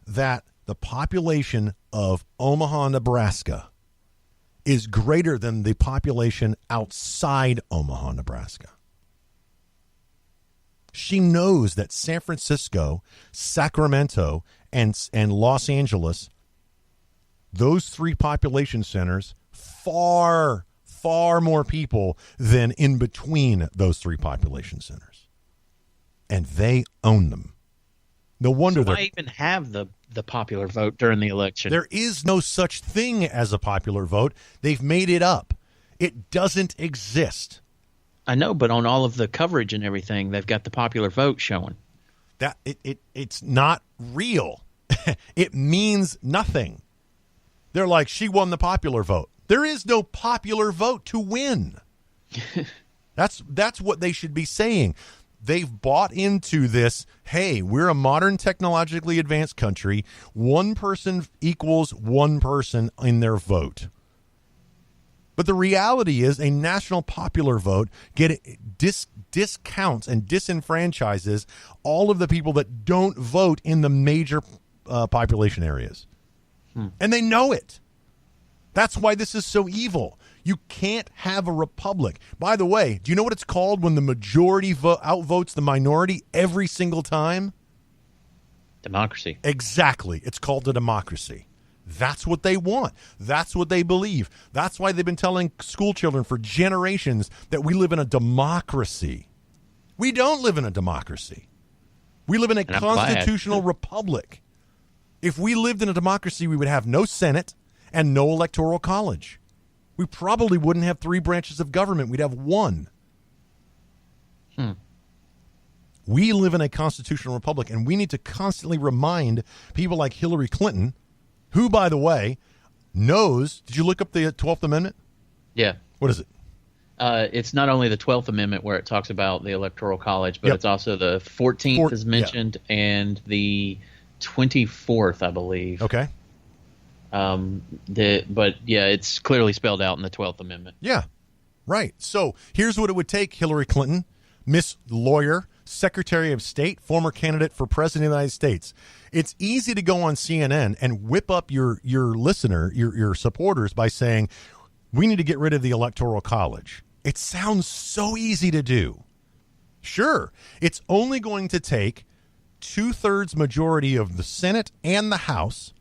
C: that the population of Omaha, Nebraska is greater than the population outside Omaha, Nebraska. She knows that San Francisco, Sacramento, and Los Angeles, those three population centers, far more people than in between those three population centers. And they own them. No wonder
B: why even have the popular vote during the election?
C: There is no such thing as a popular vote. They've made it up. It doesn't exist.
B: I know, but on all of the coverage and everything, they've got the popular vote showing.
C: That it's not real. It means nothing. They're like, she won the popular vote. There is no popular vote to win. That's what they should be saying. They've bought into this, hey, we're a modern technologically advanced country. One person equals one person in their vote. But the reality is a national popular vote discounts and disenfranchises all of the people that don't vote in the major population areas. And they know it. That's why this is so evil. You can't have a republic. By the way, do you know what it's called when the majority outvotes the minority every single time?
B: Democracy.
C: Exactly. It's called a democracy. That's what they want. That's what they believe. That's why they've been telling school children for generations that we live in a democracy. We don't live in a democracy. We live in a constitutional republic. If we lived in a democracy, we would have no Senate and no electoral college. We probably wouldn't have three branches of government. We'd have one. We live in a constitutional republic, and we need to constantly remind people like Hillary Clinton, who, by the way, knows. Did you look up the 12th Amendment?
B: Yeah.
C: What is it?
B: It's not only the 12th Amendment where it talks about the Electoral College, but it's also the 14th is mentioned and the 24th, I believe.
C: Okay.
B: But it's clearly spelled out in the 12th Amendment.
C: Yeah, right. So here's what it would take, Hillary Clinton, Miss Lawyer, Secretary of State, former candidate for President of the United States. It's easy to go on CNN and whip up your listener, your supporters by saying, we need to get rid of the Electoral College. It sounds so easy to do. Sure, it's only going to take 2/3 majority of the Senate and the House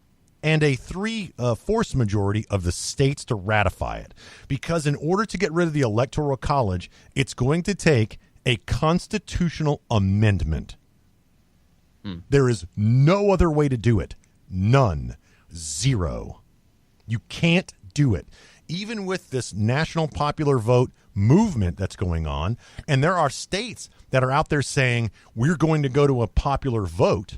C: and a 3/4 majority of the states to ratify it. Because in order to get rid of the Electoral College, it's going to take a constitutional amendment. There is no other way to do it. None. Zero. You can't do it. Even with this national popular vote movement that's going on, and there are states that are out there saying we're going to go to a popular vote,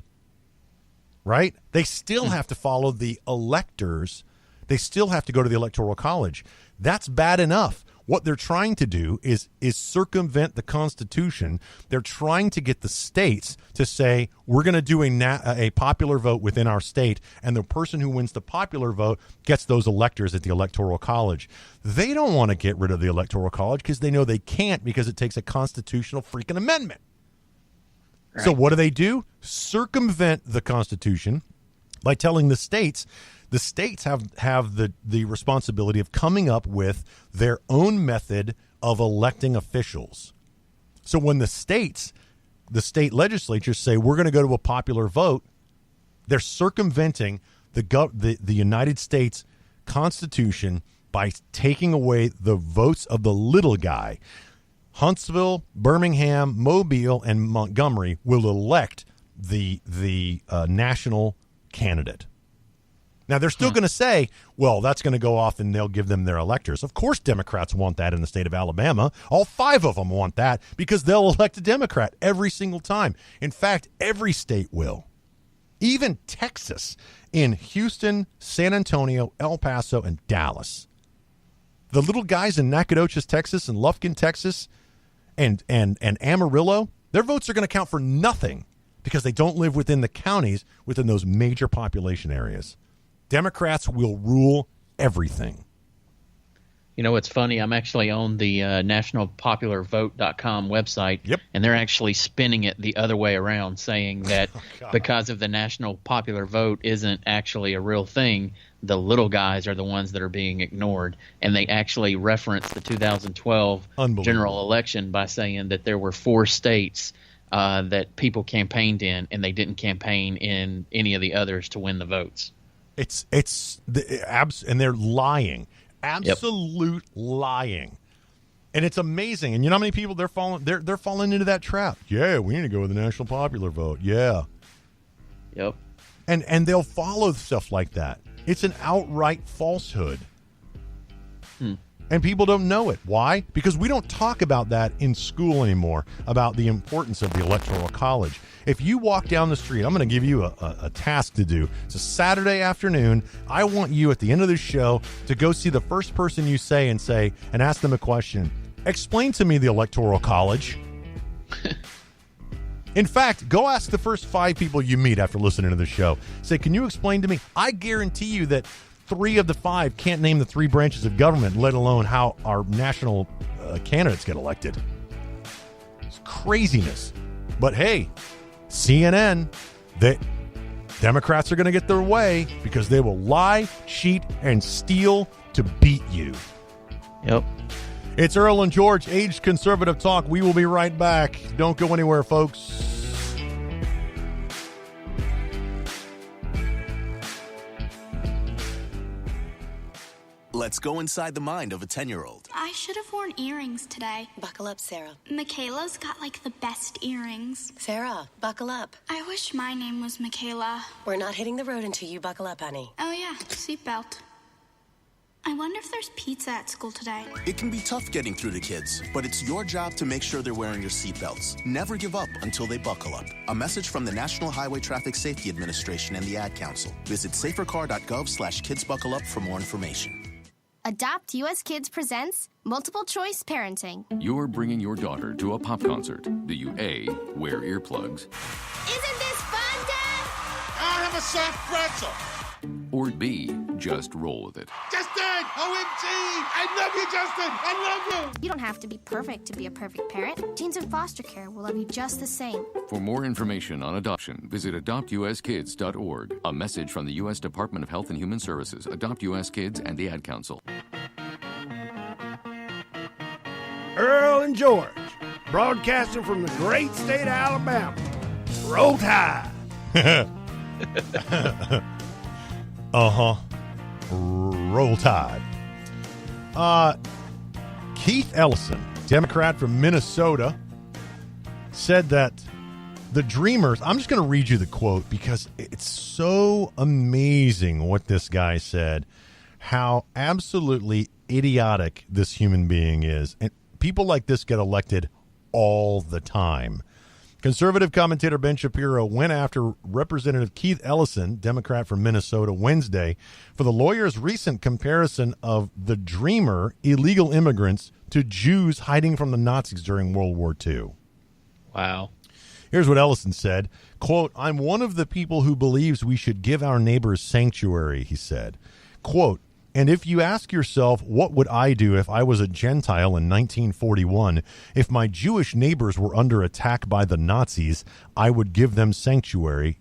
C: right? They still have to follow the electors. They still have to go to the Electoral College. That's bad enough. What they're trying to do is circumvent the Constitution. They're trying to get the states to say, we're going to do a popular vote within our state, and the person who wins the popular vote gets those electors at the Electoral College. They don't want to get rid of the Electoral College because they know they can't, because it takes a constitutional freaking amendment. Right. So what do? Circumvent the Constitution by telling the states have the responsibility of coming up with their own method of electing officials. So when the state legislatures say we're going to go to a popular vote, they're circumventing the United States Constitution by taking away the votes of the little guy. Huntsville, Birmingham, Mobile, and Montgomery will elect the national candidate. Now, they're still going to say, well, that's going to go off and they'll give them their electors. Of course, Democrats want that in the state of Alabama. All 5 of them want that because they'll elect a Democrat every single time. In fact, every state will. Even Texas, in Houston, San Antonio, El Paso, and Dallas. The little guys in Nacogdoches, Texas, and Lufkin, Texas, and Amarillo, their votes are going to count for nothing because they don't live within the counties within those major population areas. Democrats will rule everything.
B: You know, it's funny. I'm actually on the nationalpopularvote.com website, and they're actually spinning it the other way around, saying that because of the national popular vote isn't actually a real thing, the little guys are the ones that are being ignored. And they actually reference the 2012 general election by saying that there were 4 states that people campaigned in, and they didn't campaign in any of the others to win the votes. And they're lying. Absolute lying. And it's amazing. And you know how many people they're falling into that trap? Yeah, we need to go with the national popular vote. Yeah. Yep.
C: And they'll follow stuff like that. It's an outright falsehood. And people don't know it. Why? Because we don't talk about that in school anymore, about the importance of the Electoral College. If you walk down the street, I'm going to give you a task to do. It's a Saturday afternoon. I want you at the end of the show to go see the first person you say and ask them a question. Explain to me the Electoral College. In fact, go ask the first 5 people you meet after listening to the show. Say, can you explain to me? I guarantee you that 3 of the 5 can't name the 3 branches of government, let alone how our national candidates get elected. It's craziness. But hey, CNN, Democrats are going to get their way because they will lie, cheat, and steal to beat you.
B: Yep.
C: It's Earl and George, Aged Conservative Talk. We will be right back. Don't go anywhere, folks.
D: Let's go inside the mind of a 10-year-old.
E: I should have worn earrings today.
O: Buckle up, Sarah.
E: Michaela's got like the best earrings.
O: Sarah, buckle up.
E: I wish my name was Michaela.
O: We're not hitting the road until you buckle up, honey.
E: Oh yeah, seatbelt. I wonder if there's pizza at school today.
D: It can be tough getting through to kids, but it's your job to make sure they're wearing your seatbelts. Never give up until they buckle up. A message from the National Highway Traffic Safety Administration and the Ad Council. Visit safercar.gov/kidsbuckleup for more information.
G: Adopt US Kids presents Multiple Choice Parenting.
W: You're bringing your daughter to a pop concert. Do you A, wear earplugs?
I: Isn't this fun, Dad?
V: I'll have a soft pretzel.
W: Or B, just roll with it?
V: Justin! OMG! I love you, Justin! I love you!
G: You don't have to be perfect to be a perfect parent. Teens in foster care will love you just the same.
W: For more information on adoption, visit adoptuskids.org. A message from the U.S. Department of Health and Human Services, Adopt U.S. Kids, and the Ad Council.
F: Earl and George, broadcasting from the great state of Alabama. Roll Tide!
C: Roll Tide. Keith Ellison, Democrat from Minnesota, said that the DRERAMers, I'm just going to read you the quote because it's so amazing what this guy said, how absolutely idiotic this human being is. And people like this get elected all the time. Conservative commentator Ben Shapiro went after Representative Keith Ellison, Democrat from Minnesota, Wednesday for the lawyer's recent comparison of the DRERAMer illegal immigrants to Jews hiding from the Nazis during World War II.
B: Wow.
C: Here's what Ellison said, quote, "I'm one of the people who believes we should give our neighbors sanctuary," he said. Quote, "And if you ask yourself, what would I do if I was a Gentile in 1941? If my Jewish neighbors were under attack by the Nazis, I would give them sanctuary, ?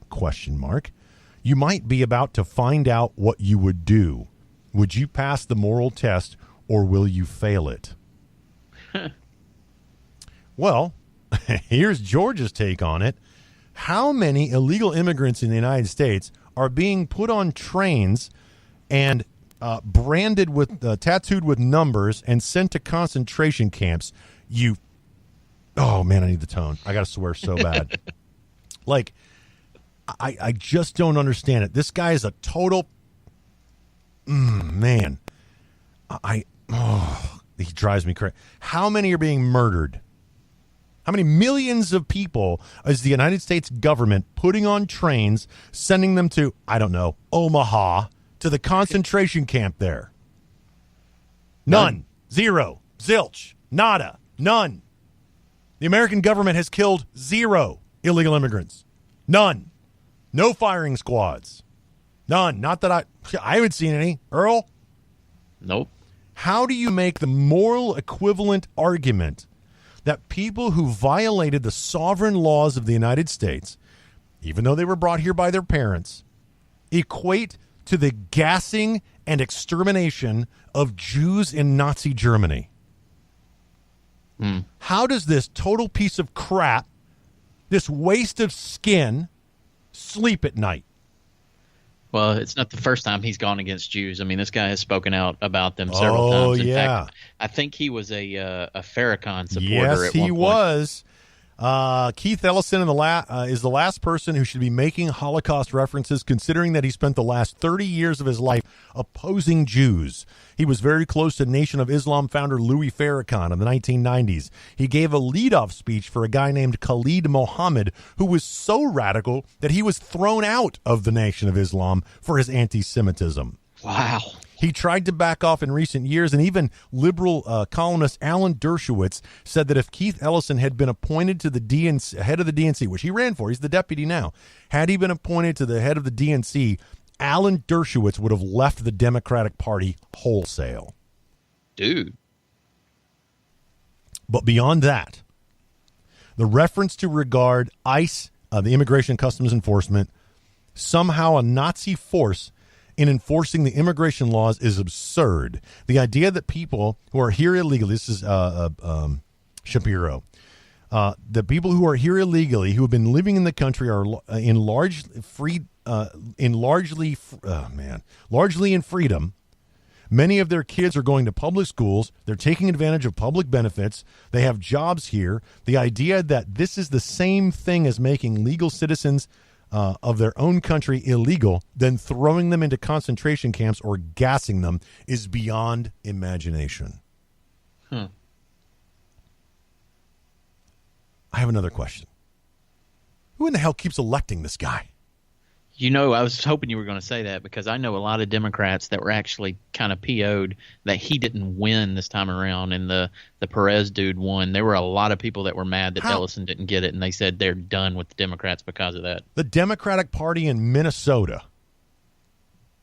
C: you might be about to find out what you would do. Would you pass the moral test, or will you fail it? Well, here's George's take on it. How many illegal immigrants in the United States are being put on trains and branded with, tattooed with numbers and sent to concentration camps? Oh, man, I need the tone. I got to swear so bad. Like, I just don't understand it. This guy is a total, man. He drives me crazy. How many are being murdered? How many millions of people is the United States government putting on trains, sending them to, I don't know, Omaha, to the concentration camp there? None. Zero. Zilch. Nada. None. The American government has killed 0 illegal immigrants. None. No firing squads. None. Not that I haven't seen any. Earl?
B: Nope.
C: How do you make the moral equivalent argument that people who violated the sovereign laws of the United States, even though they were brought here by their parents, equate to the gassing and extermination of Jews in Nazi Germany? How does this total piece of crap, this waste of skin, sleep at night?
B: Well, it's not the first time he's gone against Jews. I mean, this guy has spoken out about them several times. In fact, I think he was a Farrakhan supporter at one point.
C: Yes, he was. Keith Ellison is the last person who should be making Holocaust references, considering that he spent the last 30 years of his life opposing Jews. He was very close to Nation of Islam founder Louis Farrakhan in the 1990s. He gave a leadoff speech for a guy named Khalid Mohammed, who was so radical that he was thrown out of the Nation of Islam for his anti-Semitism.
B: Wow.
C: He tried to back off in recent years, and even liberal columnist Alan Dershowitz said that if Keith Ellison had been appointed to the DNC, head of the DNC, which he ran for, he's the deputy now, had he been appointed to the head of the DNC, Alan Dershowitz would have left the Democratic Party wholesale.
B: Dude.
C: But beyond that, the reference to regard ICE, the Immigration and Customs Enforcement, somehow a Nazi force in enforcing the immigration laws is absurd. The idea that people who are here illegally, this is Shapiro, the people who are here illegally, who have been living in the country, are largely in freedom. Many of their kids are going to public schools. They're taking advantage of public benefits. They have jobs here. The idea that this is the same thing as making legal citizens of their own country illegal, then throwing them into concentration camps or gassing them, is beyond imagination. I have another question. Who in the hell keeps electing this guy?
B: You know, I was hoping you were going to say that, because I know a lot of Democrats that were actually kind of PO'd that he didn't win this time around, and the Perez dude won. There were a lot of people that were mad that Ellison didn't get it, and they said they're done with the Democrats because of that. The
C: Democratic Party in Minnesota,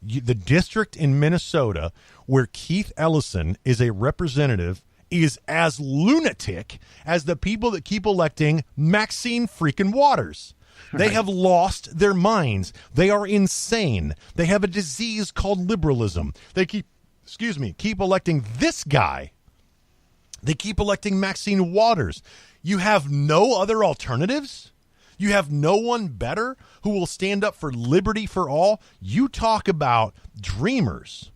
C: the district in Minnesota where Keith Ellison is a representative, is as lunatic as the people that keep electing Maxine freaking Waters. They have lost their minds. They are insane. They have a disease called liberalism. They keep electing this guy. They keep electing Maxine Waters. You have no other alternatives? You have no one better who will stand up for liberty for all? You talk about dreamers.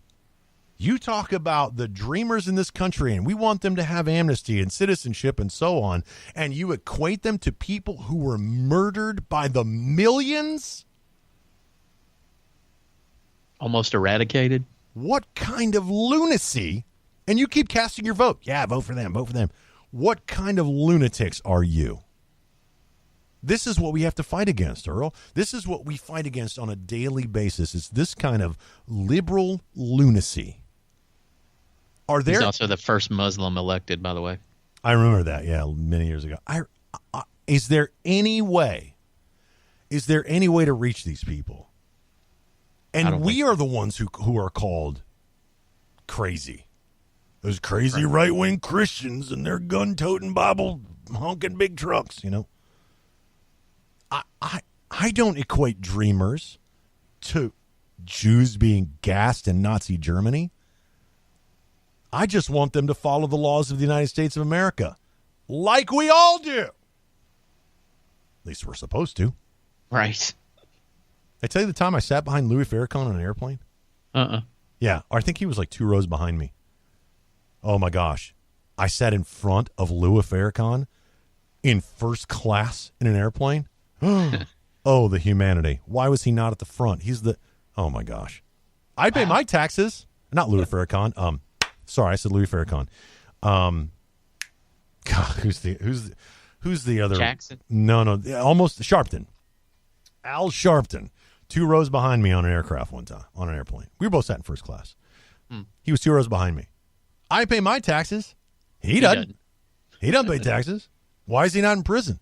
C: You talk about the dreamers in this country, and we want them to have amnesty and citizenship and so on, and you equate them to people who were murdered by the millions?
B: Almost eradicated?
C: What kind of lunacy? And you keep casting your vote. Yeah, vote for them, vote for them. What kind of lunatics are you? This is what we have to fight against, Earl. This is what we fight against on a daily basis. It's this kind of liberal lunacy.
B: He's also the first Muslim elected, by the way.
C: I remember that, many years ago. Is there any way to reach these people? And we are the ones who are called crazy. Those crazy right-wing Christians and their gun-toting, Bible-honking big trucks, you know. I don't equate dreamers to Jews being gassed in Nazi Germany. I just want them to follow the laws of the United States of America, like we all do. At least we're supposed to.
B: Right.
C: I tell you the time I sat behind Louis Farrakhan on an airplane? Yeah, I think he was like 2 rows behind me. Oh, my gosh. I sat in front of Louis Farrakhan in first class in an airplane. Oh, the humanity. Why was he not at the front? He's the... Oh, my gosh. I pay my taxes. Not Louis Farrakhan. Sorry, I said Louis Farrakhan. God, who's the other?
B: Jackson?
C: No, almost Sharpton. Al Sharpton. 2 rows behind me on an aircraft one time, on an airplane. We were both sat in first class. He was 2 rows behind me. I pay my taxes. He doesn't. He doesn't pay taxes. Why is he not in prison?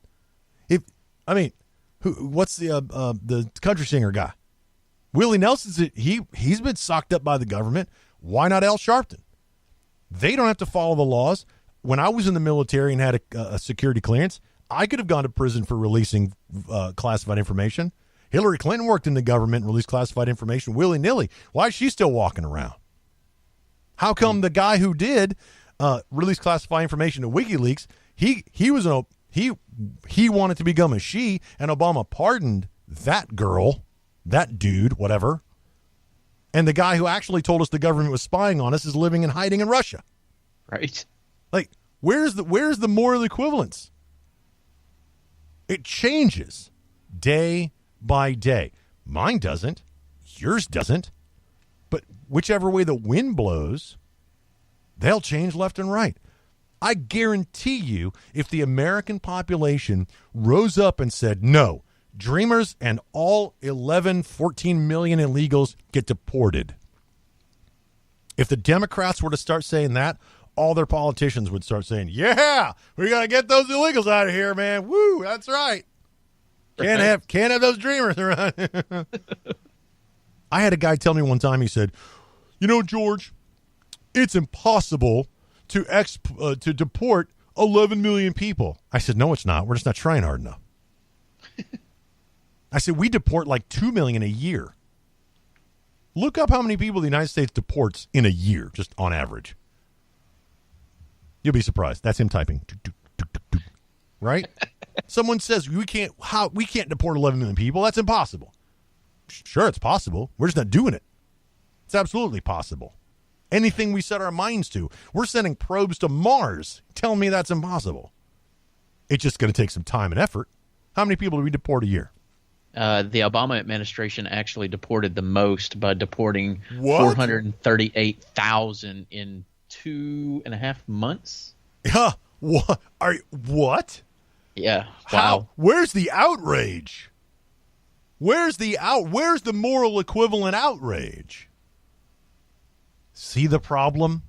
C: What's the country singer guy? Willie Nelson's. He's been socked up by the government. Why not Al Sharpton? They don't have to follow the laws. When I was in the military and had a security clearance, I could have gone to prison for releasing classified information. Hillary Clinton worked in the government and released classified information willy-nilly. Why is she still walking around? How come the guy who did release classified information to WikiLeaks, he wanted to become a she, and Obama pardoned that girl, that dude, whatever. And the guy who actually told us the government was spying on us is living and hiding in Russia.
B: Right.
C: Like, where's the moral equivalence? It changes day by day. Mine doesn't. Yours doesn't. But whichever way the wind blows, they'll change left and right. I guarantee you, if the American population rose up and said, no, Dreamers and all 14 million illegals get deported. If the Democrats were to start saying that, all their politicians would start saying, yeah, we got to get those illegals out of here, man. Woo, that's right. Can't have those Dreamers around. I had a guy tell me one time, he said, George, it's impossible to deport 11 million people. I said, no, it's not. We're just not trying hard enough. I said, we deport like 2 million a year. Look up how many people the United States deports in a year, just on average. You'll be surprised. That's him typing. Right? Someone says we can't deport 11 million people. That's impossible. Sure, it's possible. We're just not doing it. It's absolutely possible. Anything we set our minds to. We're sending probes to Mars. Telling me that's impossible. It's just going to take some time and effort. How many people do we deport a year?
B: The Obama administration actually deported the most by deporting 438,000 in 2.5 months.
C: Yeah. What?
B: Yeah. Wow.
C: Where's the outrage? Where's the moral equivalent outrage? See the problem?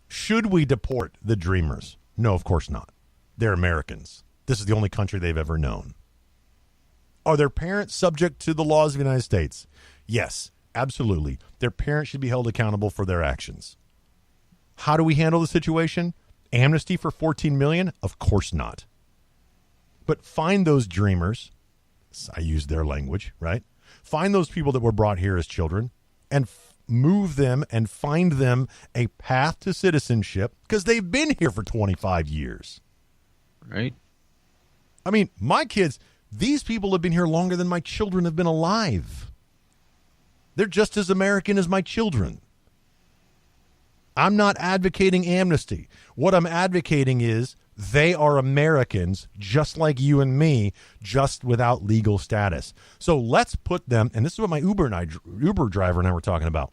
C: Should we deport the Dreamers? No, of course not. They're Americans. This is the only country they've ever known. Are their parents subject to the laws of the United States? Yes, absolutely. Their parents should be held accountable for their actions. How do we handle the situation? Amnesty for 14 million? Of course not. But find those Dreamers. I use their language, right? Find those people that were brought here as children and move them and find them a path to citizenship because they've been here for 25 years.
B: Right.
C: I mean, my kids, these people have been here longer than my children have been alive. They're just as American as my children. I'm not advocating amnesty. What I'm advocating is they are Americans just like you and me, just without legal status. So let's put them, and this is what my Uber driver and I were talking about.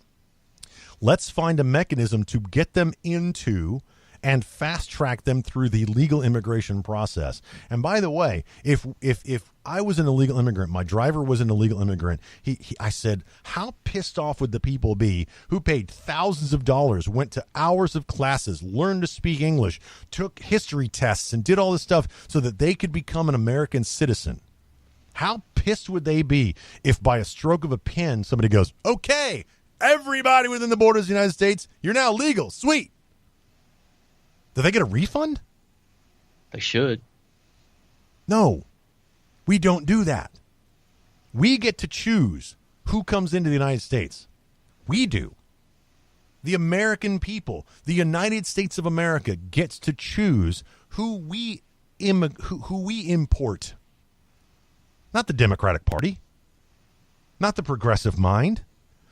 C: Let's find a mechanism to get them into and fast track them through the legal immigration process. And by the way, if I was an illegal immigrant, my driver was an illegal immigrant, I said, how pissed off would the people be who paid thousands of dollars, went to hours of classes, learned to speak English, took history tests, and did all this stuff so that they could become an American citizen? How pissed would they be if by a stroke of a pen somebody goes, okay, everybody within the borders of the United States, you're now legal. Sweet. Do they get a refund?
B: They should.
C: No, we don't do that. We get to choose who comes into the United States. We do. The American people, the United States of America, gets to choose who we import. Not the Democratic Party. Not the progressive mind.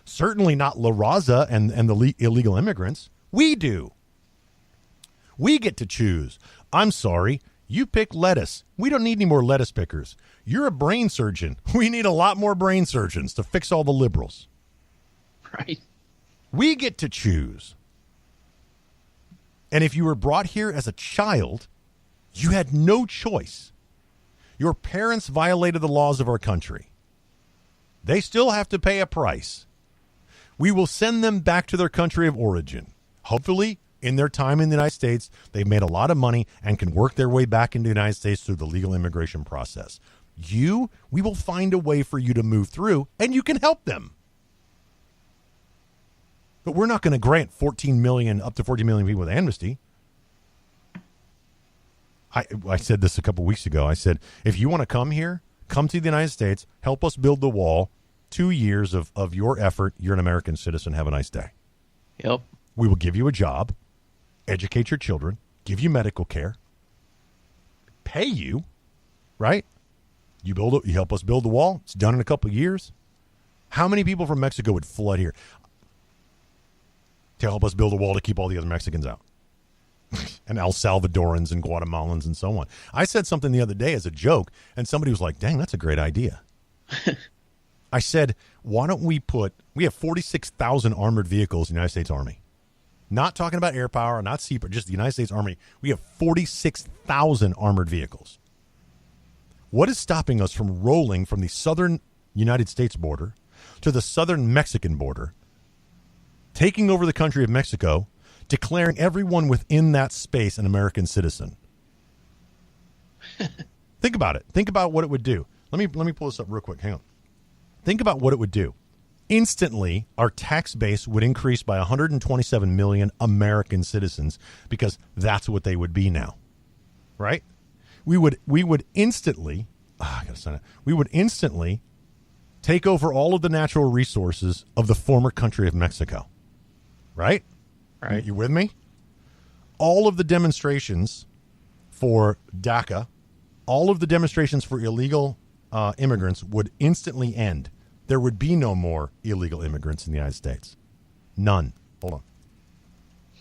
C: Certainly not La Raza and the illegal immigrants. We do. We get to choose. I'm sorry, you pick lettuce. We don't need any more lettuce pickers. You're a brain surgeon. We need a lot more brain surgeons to fix all the liberals.
B: Right.
C: We get to choose. And if you were brought here as a child, you had no choice. Your parents violated the laws of our country. They still have to pay a price. We will send them back to their country of origin. Hopefully, in their time in the United States, they've made a lot of money and can work their way back into the United States through the legal immigration process. We will find a way for you to move through, and you can help them. But we're not going to grant 14 million, up to 14 million people with amnesty. I said this a couple weeks ago. I said, if you want to come here, come to the United States, help us build the wall. 2 years of your effort. You're an American citizen. Have a nice day.
B: Yep.
C: We will give you a job, educate your children, give you medical care, pay you, right? You help us build the wall. It's done in a couple of years. How many people from Mexico would flood here to help us build a wall to keep all the other Mexicans out? And El Salvadorans and Guatemalans and so on. I said something the other day as a joke, and somebody was like, dang, that's a great idea. I said, why don't we have 46,000 armored vehicles in the United States Army. Not talking about air power, not sea power, just the United States Army. We have 46,000 armored vehicles. What is stopping us from rolling from the southern United States border to the southern Mexican border, taking over the country of Mexico, declaring everyone within that space an American citizen? Think about it. Think about what it would do. Let me pull this up real quick. Hang on. Think about what it would do. Instantly, our tax base would increase by 127 million American citizens, because that's what they would be now, right? We would instantly, we would instantly take over all of the natural resources of the former country of Mexico, right?
B: Right.
C: You with me? All of the demonstrations for DACA, all of the demonstrations for illegal immigrants would instantly end. There would be no more illegal immigrants in the United States. None. Hold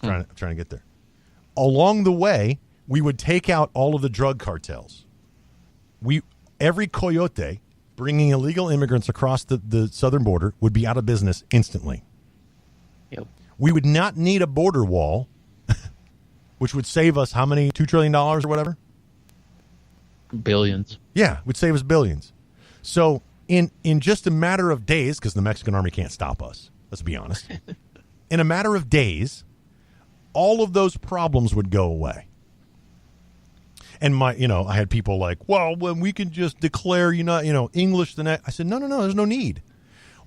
C: on. Trying to get there. Along the way, we would take out all of the drug cartels. Every coyote bringing illegal immigrants across the southern border would be out of business instantly.
B: Yep.
C: We would not need a border wall, which would save us how many? $2 trillion or whatever?
B: Billions.
C: Yeah, would save us billions. So in just a matter of days, because the Mexican army can't stop us, let's be honest, in a matter of days, all of those problems would go away. And I had people like, well, when we can just declare, English the next. I said, no, there's no need.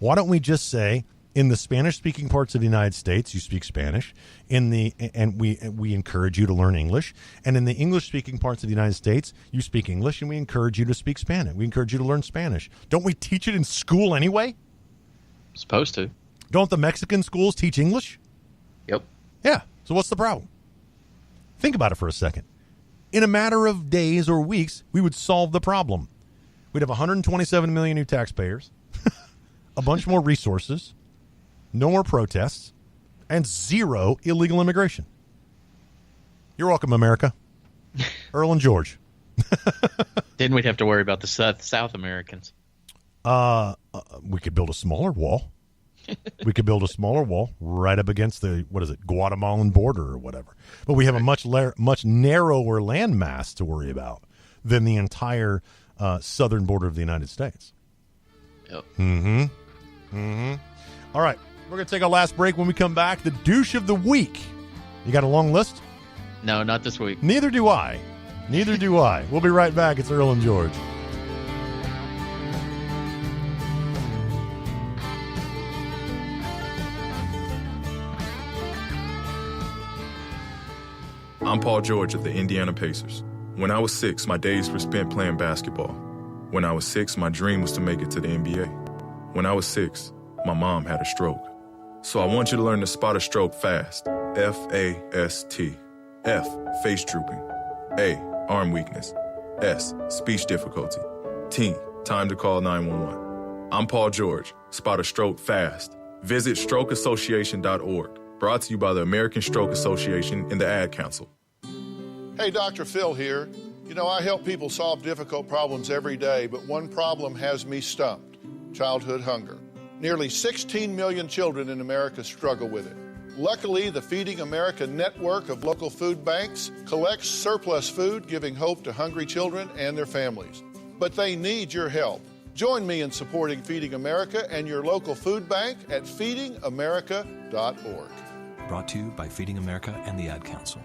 C: Why don't we just say, in the Spanish-speaking parts of the United States, you speak Spanish. And we encourage you to learn English. And in the English-speaking parts of the United States, you speak English, and we encourage you to speak Spanish. We encourage you to learn Spanish. Don't we teach it in school anyway?
B: Supposed to.
C: Don't the Mexican schools teach English?
B: Yep.
C: Yeah. So what's the problem? Think about it for a second. In a matter of days or weeks, we would solve the problem. We'd have 127 million new taxpayers, a bunch more resources, no more protests, and zero illegal immigration. You're welcome, America. Earl and George.
B: Then we'd have to worry about the South Americans.
C: We could build a smaller wall. We could build a smaller wall right up against the, Guatemalan border or whatever. But we have a much narrower landmass to worry about than the entire southern border of the United States.
B: Yep.
C: All right. We're going to take our last break. When we come back, the douche of the week. You got a long list?
B: No, not this week.
C: Neither do I. We'll be right back. It's Earl and George.
J: I'm Paul George of the Indiana Pacers. When I was 6, my days were spent playing basketball. When I was 6, my dream was to make it to the NBA. When I was 6, my mom had a stroke. So I want you to learn to spot a stroke fast. F-A-S-T. F, face drooping. A, arm weakness. S, speech difficulty. T, time to call 911. I'm Paul George. Spot a stroke fast. Visit strokeassociation.org. Brought to you by the American Stroke Association and the Ad Council.
K: Hey, Dr. Phil here. You know, I help people solve difficult problems every day, but one problem has me stumped: childhood hunger. Nearly 16 million children in America struggle with it. Luckily, the Feeding America network of local food banks collects surplus food, giving hope to hungry children and their families. But they need your help. Join me in supporting Feeding America and your local food bank at feedingamerica.org.
L: Brought to you by Feeding America and the Ad Council.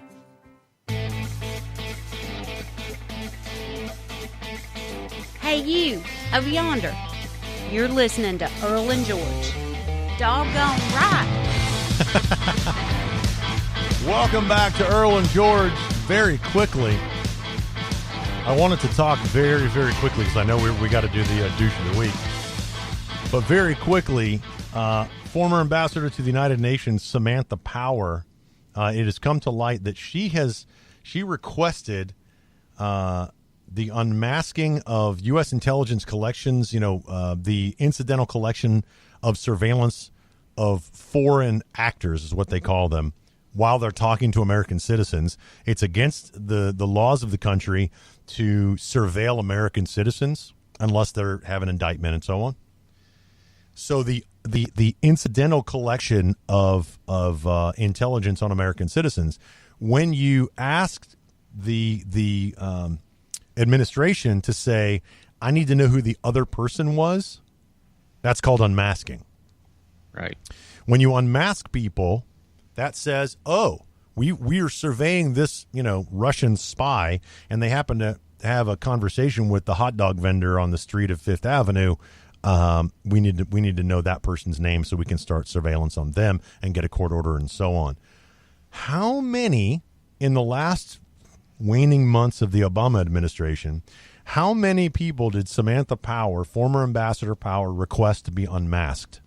H: Hey, you, over yonder. You're listening to Earl and George. Doggone right.
C: Welcome back to Earl and George. Very quickly, I wanted to talk very, very quickly because I know we got to do the douche of the week. But very quickly, former ambassador to the United Nations, Samantha Power, it has come to light that she requested the unmasking of U.S. intelligence collections, the incidental collection of surveillance of foreign actors is what they call them, while they're talking to American citizens. It's against the laws of the country to surveil American citizens unless they have an indictment and so on. So the incidental collection of intelligence on American citizens, when you asked the administration to say, I need to know who the other person was, that's called unmasking.
B: Right.
C: When you unmask people, that says, oh, we are surveying this, Russian spy, and they happen to have a conversation with the hot dog vendor on the street of Fifth Avenue. We need to know that person's name so we can start surveillance on them and get a court order and so on. How many in the last waning months of the Obama administration, how many people did Samantha Power, former Ambassador Power, request to be unmasked?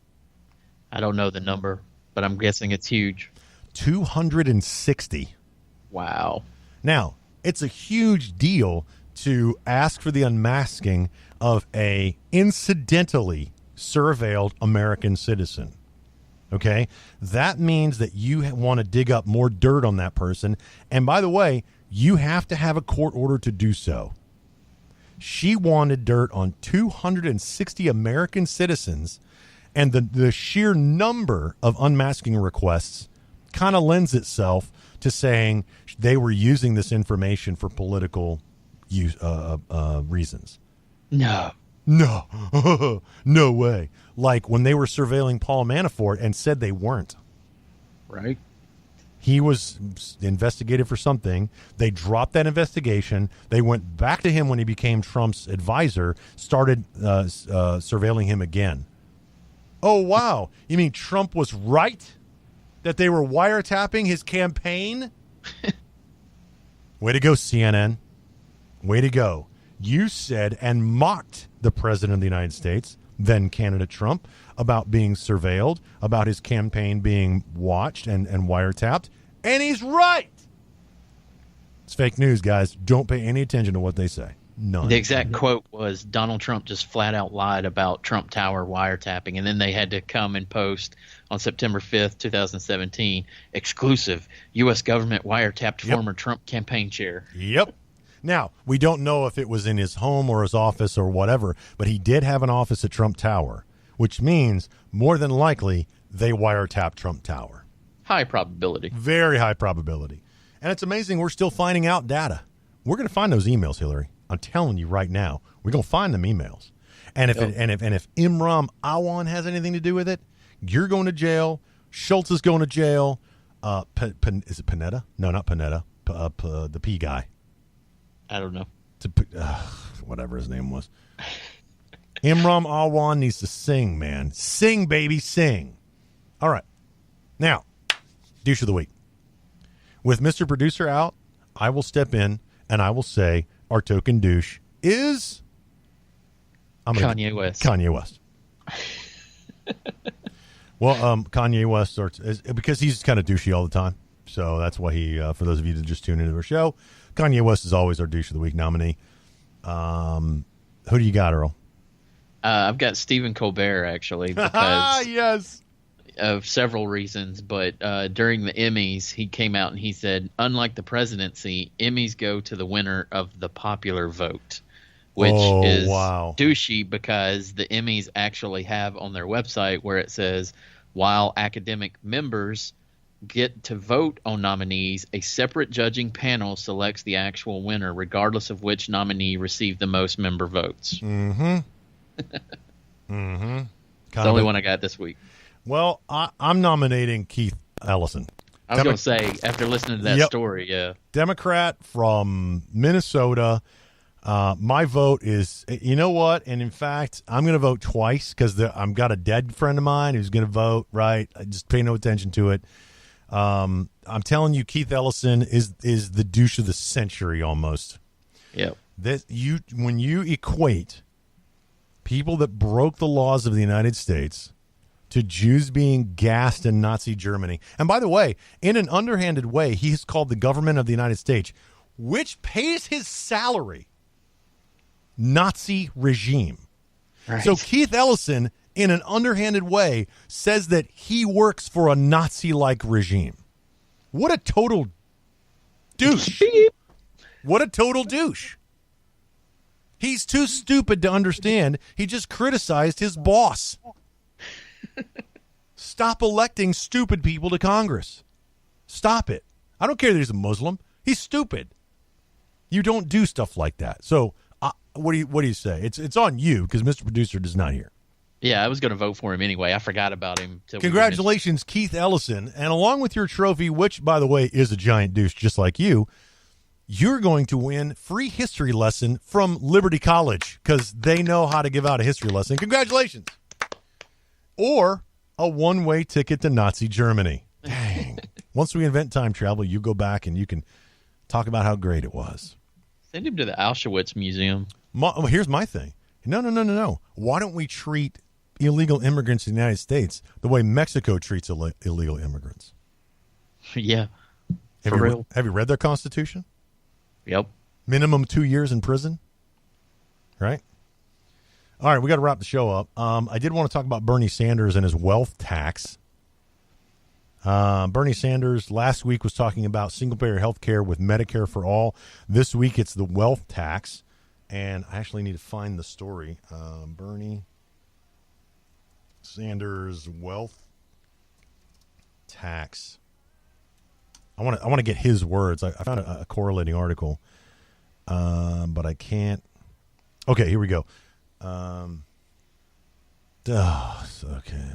B: I don't know the number, but I'm guessing it's huge.
C: 260.
B: Wow.
C: Now, it's a huge deal to ask for the unmasking of a incidentally surveilled American citizen. Okay? That means that you want to dig up more dirt on that person. And by the way, you have to have a court order to do so. She wanted dirt on 260 American citizens, and the sheer number of unmasking requests kind of lends itself to saying they were using this information for political reasons.
B: No.
C: No way. Like when they were surveilling Paul Manafort and said they weren't.
B: Right.
C: He was investigated for something. They dropped that investigation. They went back to him when he became Trump's advisor, started surveilling him again. Oh, wow. You mean Trump was right? That they were wiretapping his campaign? Way to go, CNN. Way to go. You said and mocked the president of the United States, then candidate Trump, about being surveilled, about his campaign being watched and wiretapped. And he's right. It's fake news, guys. Don't pay any attention to what they say. None.
B: The exact quote was Donald Trump just flat out lied about Trump Tower wiretapping, and then they had to come and post on September 5th, 2017, exclusive U.S. government wiretapped former Trump campaign chair.
C: Yep. Now, we don't know if it was in his home or his office or whatever, but he did have an office at Trump Tower, which means more than likely they wiretapped Trump Tower.
B: High probability.
C: Very high probability. And it's amazing we're still finding out data. We're going to find those emails, Hillary. I'm telling you right now, we're going to find them emails. And if if Imran Awan has anything to do with it, you're going to jail. Schultz is going to jail. Is it Panetta? No, not Panetta. The P guy.
B: I don't know.
C: Whatever his name was. Imran Awan needs to sing, man. Sing, baby, sing. All right. Now, douche of the week. With Mr. Producer out, I will step in and I will say our token douche is
B: Kanye West.
C: Kanye West. Well, Kanye West because he's kind of douchey all the time. So that's why he, for those of you that just tuned into our show, Kanye West is always our Douche of the Week nominee. Who do you got, Earl?
B: I've got Stephen Colbert, actually, because
C: yes,
B: of several reasons. But during the Emmys, he came out and he said, unlike the presidency, Emmys go to the winner of the popular vote, which is douchey because the Emmys actually have on their website where it says, while academic members get to vote on nominees, a separate judging panel selects the actual winner, regardless of which nominee received the most member votes.
C: Mm-hmm.
B: It's the only one I got this week.
C: Well, I'm nominating Keith Ellison.
B: I was going to say, after listening to that story, yeah.
C: Democrat from Minnesota. My vote is, you know what? And in fact, I'm going to vote twice because I've got a dead friend of mine who's going to vote, right? I just pay no attention to it. I'm telling you, Keith Ellison is the douche of the century almost.
B: Yep.
C: When you equate people that broke the laws of the United States to Jews being gassed in Nazi Germany, and by the way, in an underhanded way, he has called the government of the United States, which pays his salary, Nazi regime. Right. So Keith Ellison, in an underhanded way, says that he works for a Nazi-like regime. What a total douche. What a total douche. He's too stupid to understand. He just criticized his boss. Stop electing stupid people to Congress. Stop it. I don't care that he's a Muslim. He's stupid. You don't do stuff like that. So what do you say? It's on you because Mr. Producer is not here.
B: Yeah, I was going to vote for him anyway. I forgot about him.
C: Congratulations, Keith Ellison. And along with your trophy, which, by the way, is a giant douche just like you, you're going to win free history lesson from Liberty College because they know how to give out a history lesson. Congratulations. Or a one-way ticket to Nazi Germany. Dang. Once we invent time travel, you go back and you can talk about how great it was.
B: Send him to the Auschwitz Museum.
C: Here's my thing. No. Why don't we treat illegal immigrants in the United States the way Mexico treats illegal immigrants?
B: Yeah.
C: Have you read their Constitution?
B: Yep.
C: Minimum 2 years in prison? Right? All right, we got to wrap the show up. I did want to talk about Bernie Sanders and his wealth tax. Bernie Sanders last week was talking about single-payer health care with Medicare for all. This week it's the wealth tax. And I actually need to find the story. Bernie Sanders wealth tax. I want to get his words. I found a correlating article, but I can't. Okay, here we go. Okay,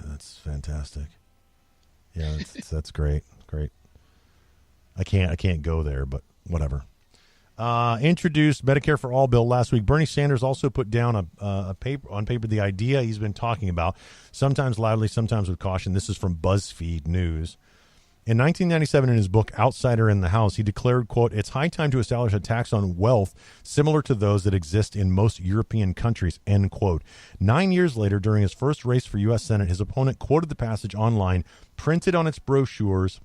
C: that's fantastic. Yeah, that's great. Great. I can't go there, but whatever. Introduced Medicare for All bill last week. Bernie Sanders also put down a paper the idea he's been talking about, sometimes loudly, sometimes with caution. This is from BuzzFeed News. In 1997, in his book Outsider in the House, he declared, quote, "It's high time to establish a tax on wealth similar to those that exist in most European countries," end quote. 9 years later, during his first race for U.S. Senate, his opponent quoted the passage online, printed on its brochures,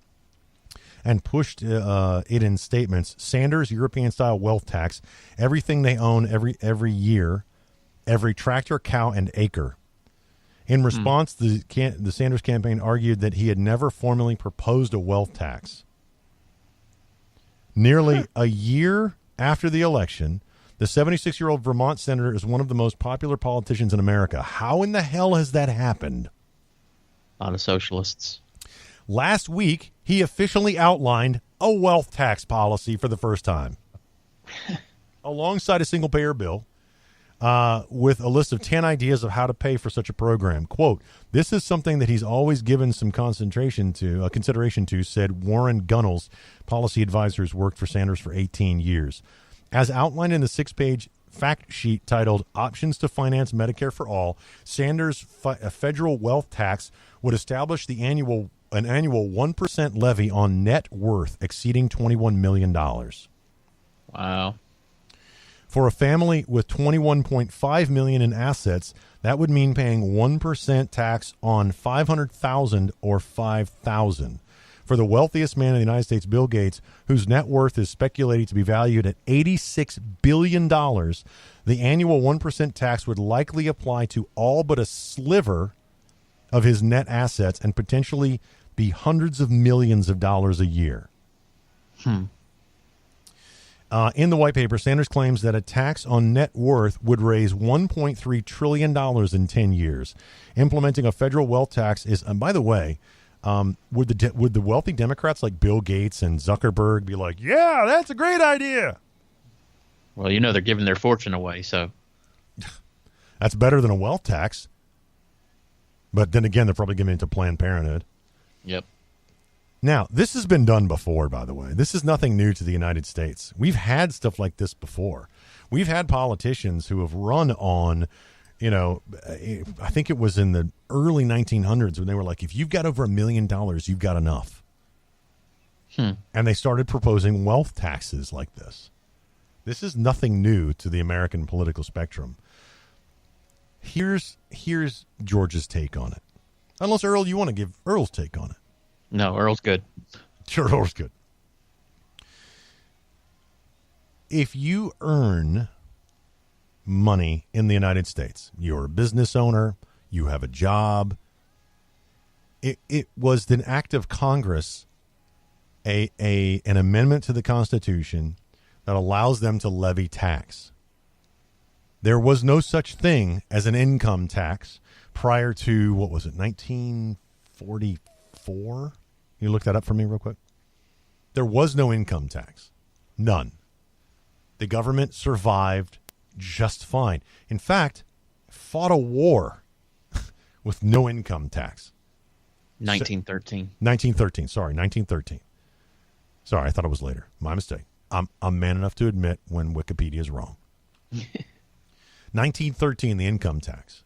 C: and pushed it in statements. Sanders' European-style wealth tax, everything they own every year, every tractor, cow, and acre. In response, the Sanders campaign argued that he had never formally proposed a wealth tax. Nearly a year after the election, the 76-year-old Vermont senator is one of the most popular politicians in America. How in the hell has that happened?
B: A lot of socialists.
C: Last week, he officially outlined a wealth tax policy for the first time, alongside a single-payer bill, with a list of 10 ideas of how to pay for such a program. Quote, "This is something that he's always given some consideration to," said Warren Gunnels, policy advisor who's worked for Sanders for 18 years. As outlined in the 6-page fact sheet titled Options to Finance Medicare for All, Sanders' federal wealth tax would establish an annual 1% levy on net worth exceeding $21 million.
B: Wow.
C: For a family with $21.5 million in assets, that would mean paying 1% tax on $500,000 or $5,000. For the wealthiest man in the United States, Bill Gates, whose net worth is speculated to be valued at $86 billion, the annual 1% tax would likely apply to all but a sliver of his net assets and potentially be hundreds of millions of dollars a year. In the white paper, Sanders claims that a tax on net worth would raise $1.3 trillion in 10 years. Implementing a federal wealth tax is, and by the way, would the wealthy Democrats like Bill Gates and Zuckerberg be like, yeah, that's a great idea?
B: Well, you know they're giving their fortune away, so.
C: That's better than a wealth tax. But then again, they're probably giving it to Planned Parenthood.
B: Yep.
C: Now, this has been done before, by the way. This is nothing new to the United States. We've had stuff like this before. We've had politicians who have run on, you know, I think it was in the early 1900s when they were like, if you've got over $1 million, you've got enough. And they started proposing wealth taxes like this. This is nothing new to the American political spectrum. Here's George's take on it. Unless, Earl, you want to give Earl's take on it.
B: No, Earl's good.
C: Sure, Earl's good. If you earn money in the United States, you're a business owner, you have a job, it was an act of Congress, an amendment to the Constitution that allows them to levy tax. There was no such thing as an income tax prior to, what was it, 1944? You look that up for me real quick. There was no income tax. None. The government survived just fine. In fact, fought a war with no income tax.
B: 1913.
C: 1913. Sorry, 1913. Sorry, I thought it was later. My mistake. I'm man enough to admit when Wikipedia is wrong. 1913, the income tax.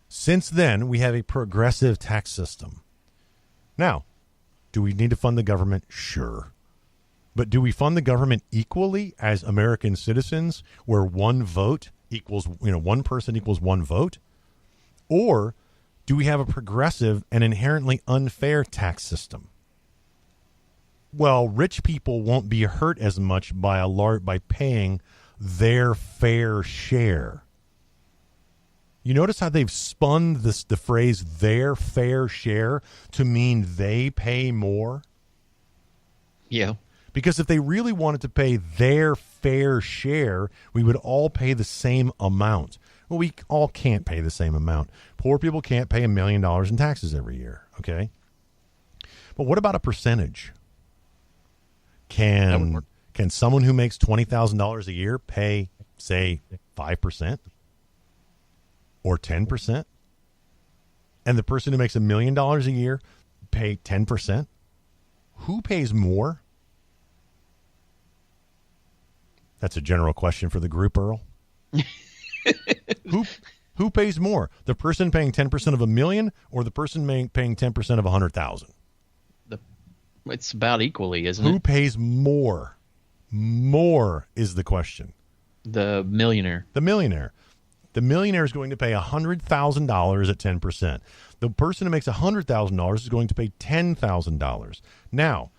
C: Since then, we have a progressive tax system. Now, do we need to fund the government? Sure. But do we fund the government equally as American citizens, where one vote equals, one person equals one vote? Or do we have a progressive and inherently unfair tax system? Well, rich people won't be hurt as much by paying their fair share. You notice how they've spun the phrase "their fair share" to mean they pay more?
B: Yeah.
C: Because if they really wanted to pay their fair share, we would all pay the same amount. Well, we all can't pay the same amount. Poor people can't pay $1 million in taxes every year, okay? But what about a percentage? Can someone who makes $20,000 a year pay, say, 5%? Or 10%? And the person who makes $1 million a year pay 10%? Who pays more? That's a general question for the group, Earl. Who pays more? The person paying 10% of $1 million or the person paying 10% of 100,000?
B: It's about equally, isn't it?
C: Who pays more? More is the question.
B: The millionaire.
C: The millionaire. The millionaire is going to pay $100,000 at 10%. The person who makes $100,000 is going to pay $10,000. Now,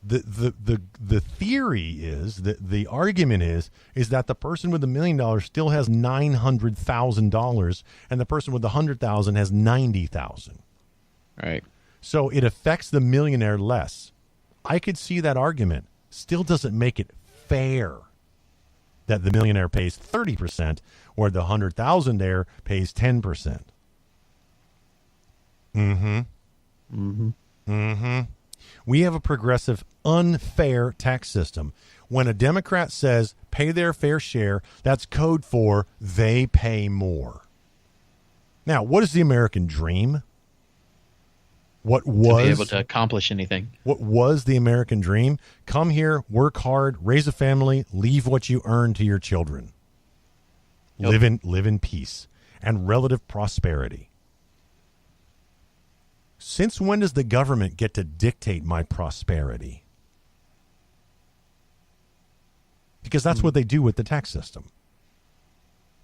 C: the theory is that the argument is that the person with $1 million still has $900,000, and the person with $100,000 has $90,000.
B: Right.
C: So it affects the millionaire less. I could see that argument. Still doesn't make it fair that the millionaire pays 30% or the 100,000-aire pays 10%. Mm-hmm.
B: Mm-hmm.
C: Mm-hmm. We have a progressive, unfair tax system. When a Democrat says pay their fair share, that's code for they pay more. Now, what is the American dream? What was
B: to be able to accomplish anything?
C: What was the American dream? Come here, work hard, raise a family, leave what you earn to your children. Yep. Live in peace and relative prosperity. Since when does the government get to dictate my prosperity? because that's what they do with the tax system.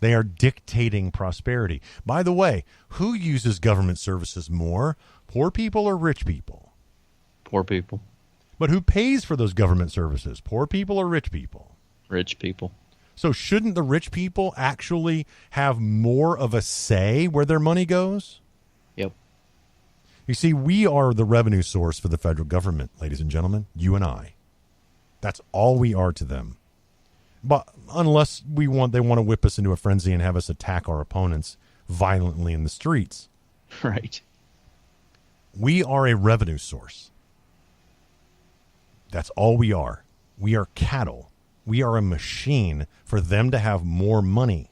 C: They are dictating prosperity. By the way, who uses government services more, poor people or rich people?
B: Poor people.
C: But who pays for those government services, poor people or rich people?
B: Rich people.
C: So shouldn't the rich people actually have more of a say where their money goes?
B: Yep.
C: You see, we are the revenue source for the federal government, ladies and gentlemen, you and I. That's all we are to them. But unless they want to whip us into a frenzy and have us attack our opponents violently in the streets.
B: Right.
C: We are a revenue source. That's all we are. We are cattle. We are a machine for them to have more money.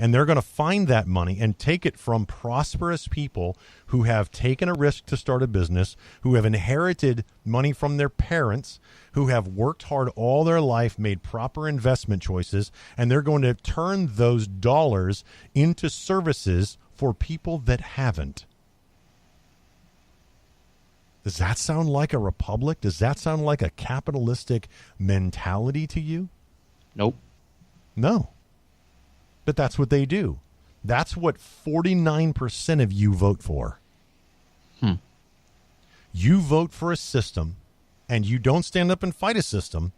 C: And they're going to find that money and take it from prosperous people who have taken a risk to start a business, who have inherited money from their parents, who have worked hard all their life, made proper investment choices, and they're going to turn those dollars into services for people that haven't. Does that sound like a republic? Does that sound like a capitalistic mentality to you?
B: Nope.
C: No. But that's what they do. That's what 49% of you vote for. You vote for a system, and you don't stand up and fight a system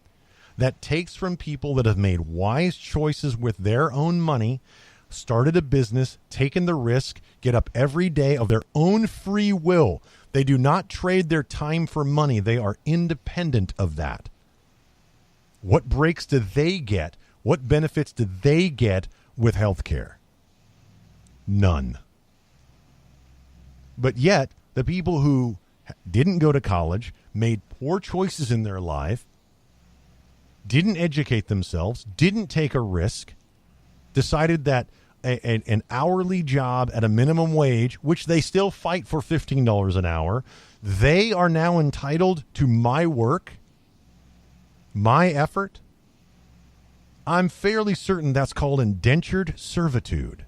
C: that takes from people that have made wise choices with their own money, started a business, taken the risk, get up every day of their own free will. They do not trade their time for money. They are independent of that. What breaks do they get? What benefits do they get with health care? None. But yet, the people who didn't go to college, made poor choices in their life, didn't educate themselves, didn't take a risk, decided that an hourly job at a minimum wage, which they still fight for $15 an hour, they are now entitled to my work, my effort. I'm fairly certain that's called indentured servitude.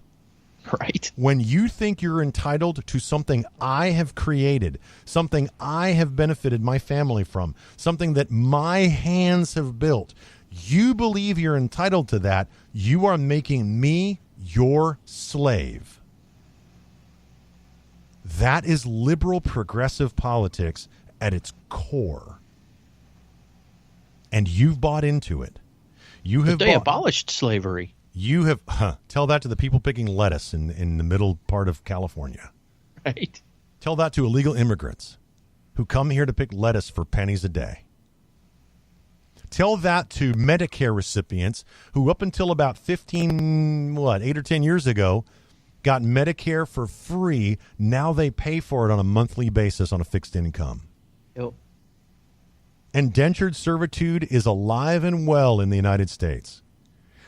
B: Right.
C: When you think you're entitled to something I have created, something I have benefited my family from, something that my hands have built, you believe you're entitled to that, you are making me your slave. That is liberal progressive politics at its core. And you've bought into it.
B: They abolished slavery.
C: You have tell that to the people picking lettuce in the middle part of California.
B: Right.
C: Tell that to illegal immigrants who come here to pick lettuce for pennies a day. Tell that to Medicare recipients who up until about 8 or 10 years ago got Medicare for free. Now they pay for it on a monthly basis on a fixed income.
B: Yep.
C: Indentured servitude is alive and well in the United States.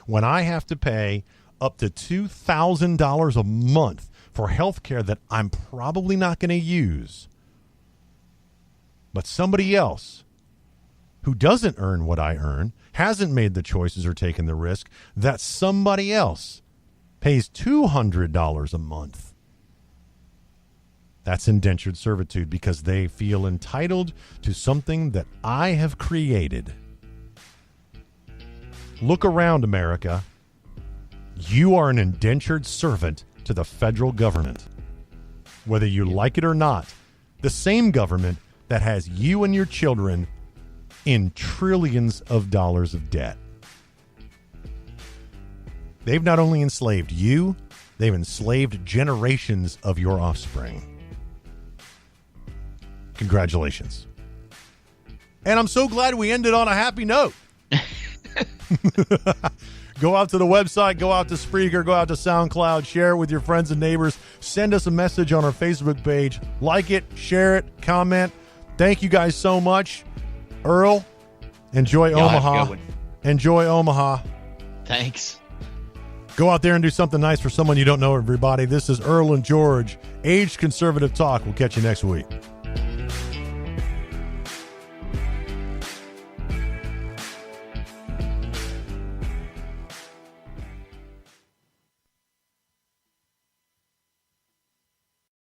C: When I have to pay up to $2,000 a month for health care that I'm probably not going to use, but somebody else who doesn't earn what I earn, hasn't made the choices or taken the risk, that somebody else pays $200 a month. That's indentured servitude because they feel entitled to something that I have created. Look around, America. You are an indentured servant to the federal government. Whether you like it or not, the same government that has you and your children in trillions of dollars of debt. They've not only enslaved you, they've enslaved generations of your offspring. Congratulations. And I'm so glad we ended on a happy note. Go out to the website, go out to Spreaker, go out to SoundCloud, share it with your friends and neighbors. Send us a message on our Facebook page. Like it, share it, comment. Thank you guys so much. Earl, enjoy Omaha. Enjoy Omaha.
B: Thanks.
C: Go out there and do something nice for someone you don't know, everybody. This is Earl and George, Aged Conservative Talk. We'll catch you next week.